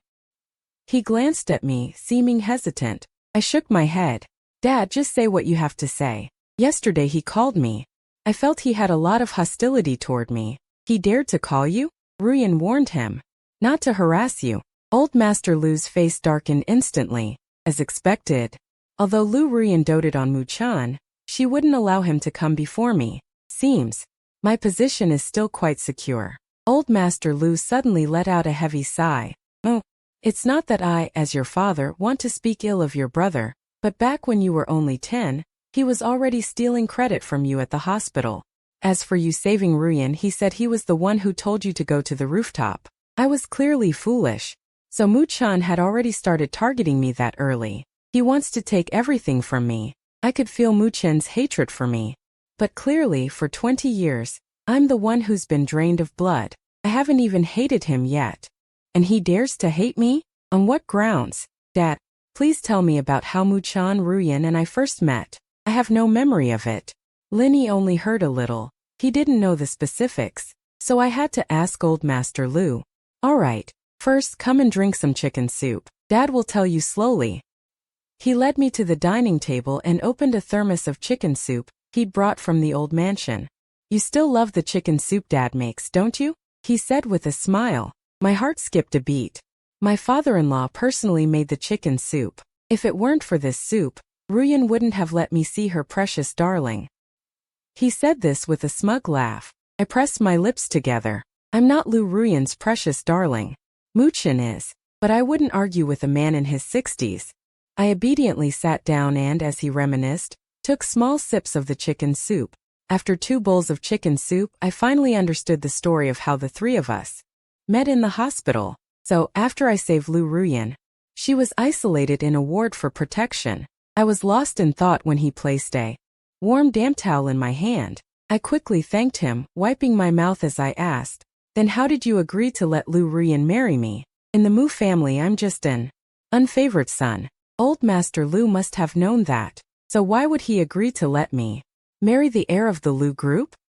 He glanced at me, seeming hesitant. I shook my head. Dad, just say what you have to say. Yesterday he called me. I felt he had a lot of hostility toward me. He dared to call you? Ryan warned him. Not to harass you. Old Master Lu's face darkened instantly, as expected. Although Lu Ryan doted on Mu-chan, she wouldn't allow him to come before me. Seems my position is still quite secure. Old Master Lu suddenly let out a heavy sigh. Oh, it's not that I, as your father, want to speak ill of your brother, but back when you were only 10, he was already stealing credit from you at the hospital. As for you saving Ryan, he said he was the one who told you to go to the rooftop. I was clearly foolish. So Mu-chan had already started targeting me that early. He wants to take everything from me. I could feel Mu-chan's hatred for me. But clearly, for 20 years, I'm the one who's been drained of blood. I haven't even hated him yet. And he dares to hate me? On what grounds? Dad, please tell me about how Mu-chan, Ryan, and I first met. I have no memory of it. Linny only heard a little. He didn't know the specifics, so I had to ask Old Master Lu. All right, first come and drink some chicken soup. Dad will tell you slowly. He led me to the dining table and opened a thermos of chicken soup he'd brought from the old mansion. You still love the chicken soup Dad makes, don't you? He said with a smile. My heart skipped a beat. My father-in-law personally made the chicken soup. If it weren't for this soup, Ryan wouldn't have let me see her precious darling. He said this with a smug laugh. I pressed my lips together. I'm not Lu Ryan's precious darling. Mu-chan is, but I wouldn't argue with a man in his 60s. I obediently sat down and, as he reminisced, took small sips of the chicken soup. After 2 bowls of chicken soup, I finally understood the story of how the 3 of us met in the hospital. So, after I saved Lu Ryan, she was isolated in a ward for protection. I was lost in thought when he placed a warm damp towel in my hand. I quickly thanked him, wiping my mouth as I asked, then how did you agree to let Lu Ryan marry me? In the Mu family I'm just an unfavored son. Old Master Lu must have known that. So why would he agree to let me marry the heir of the Lu group?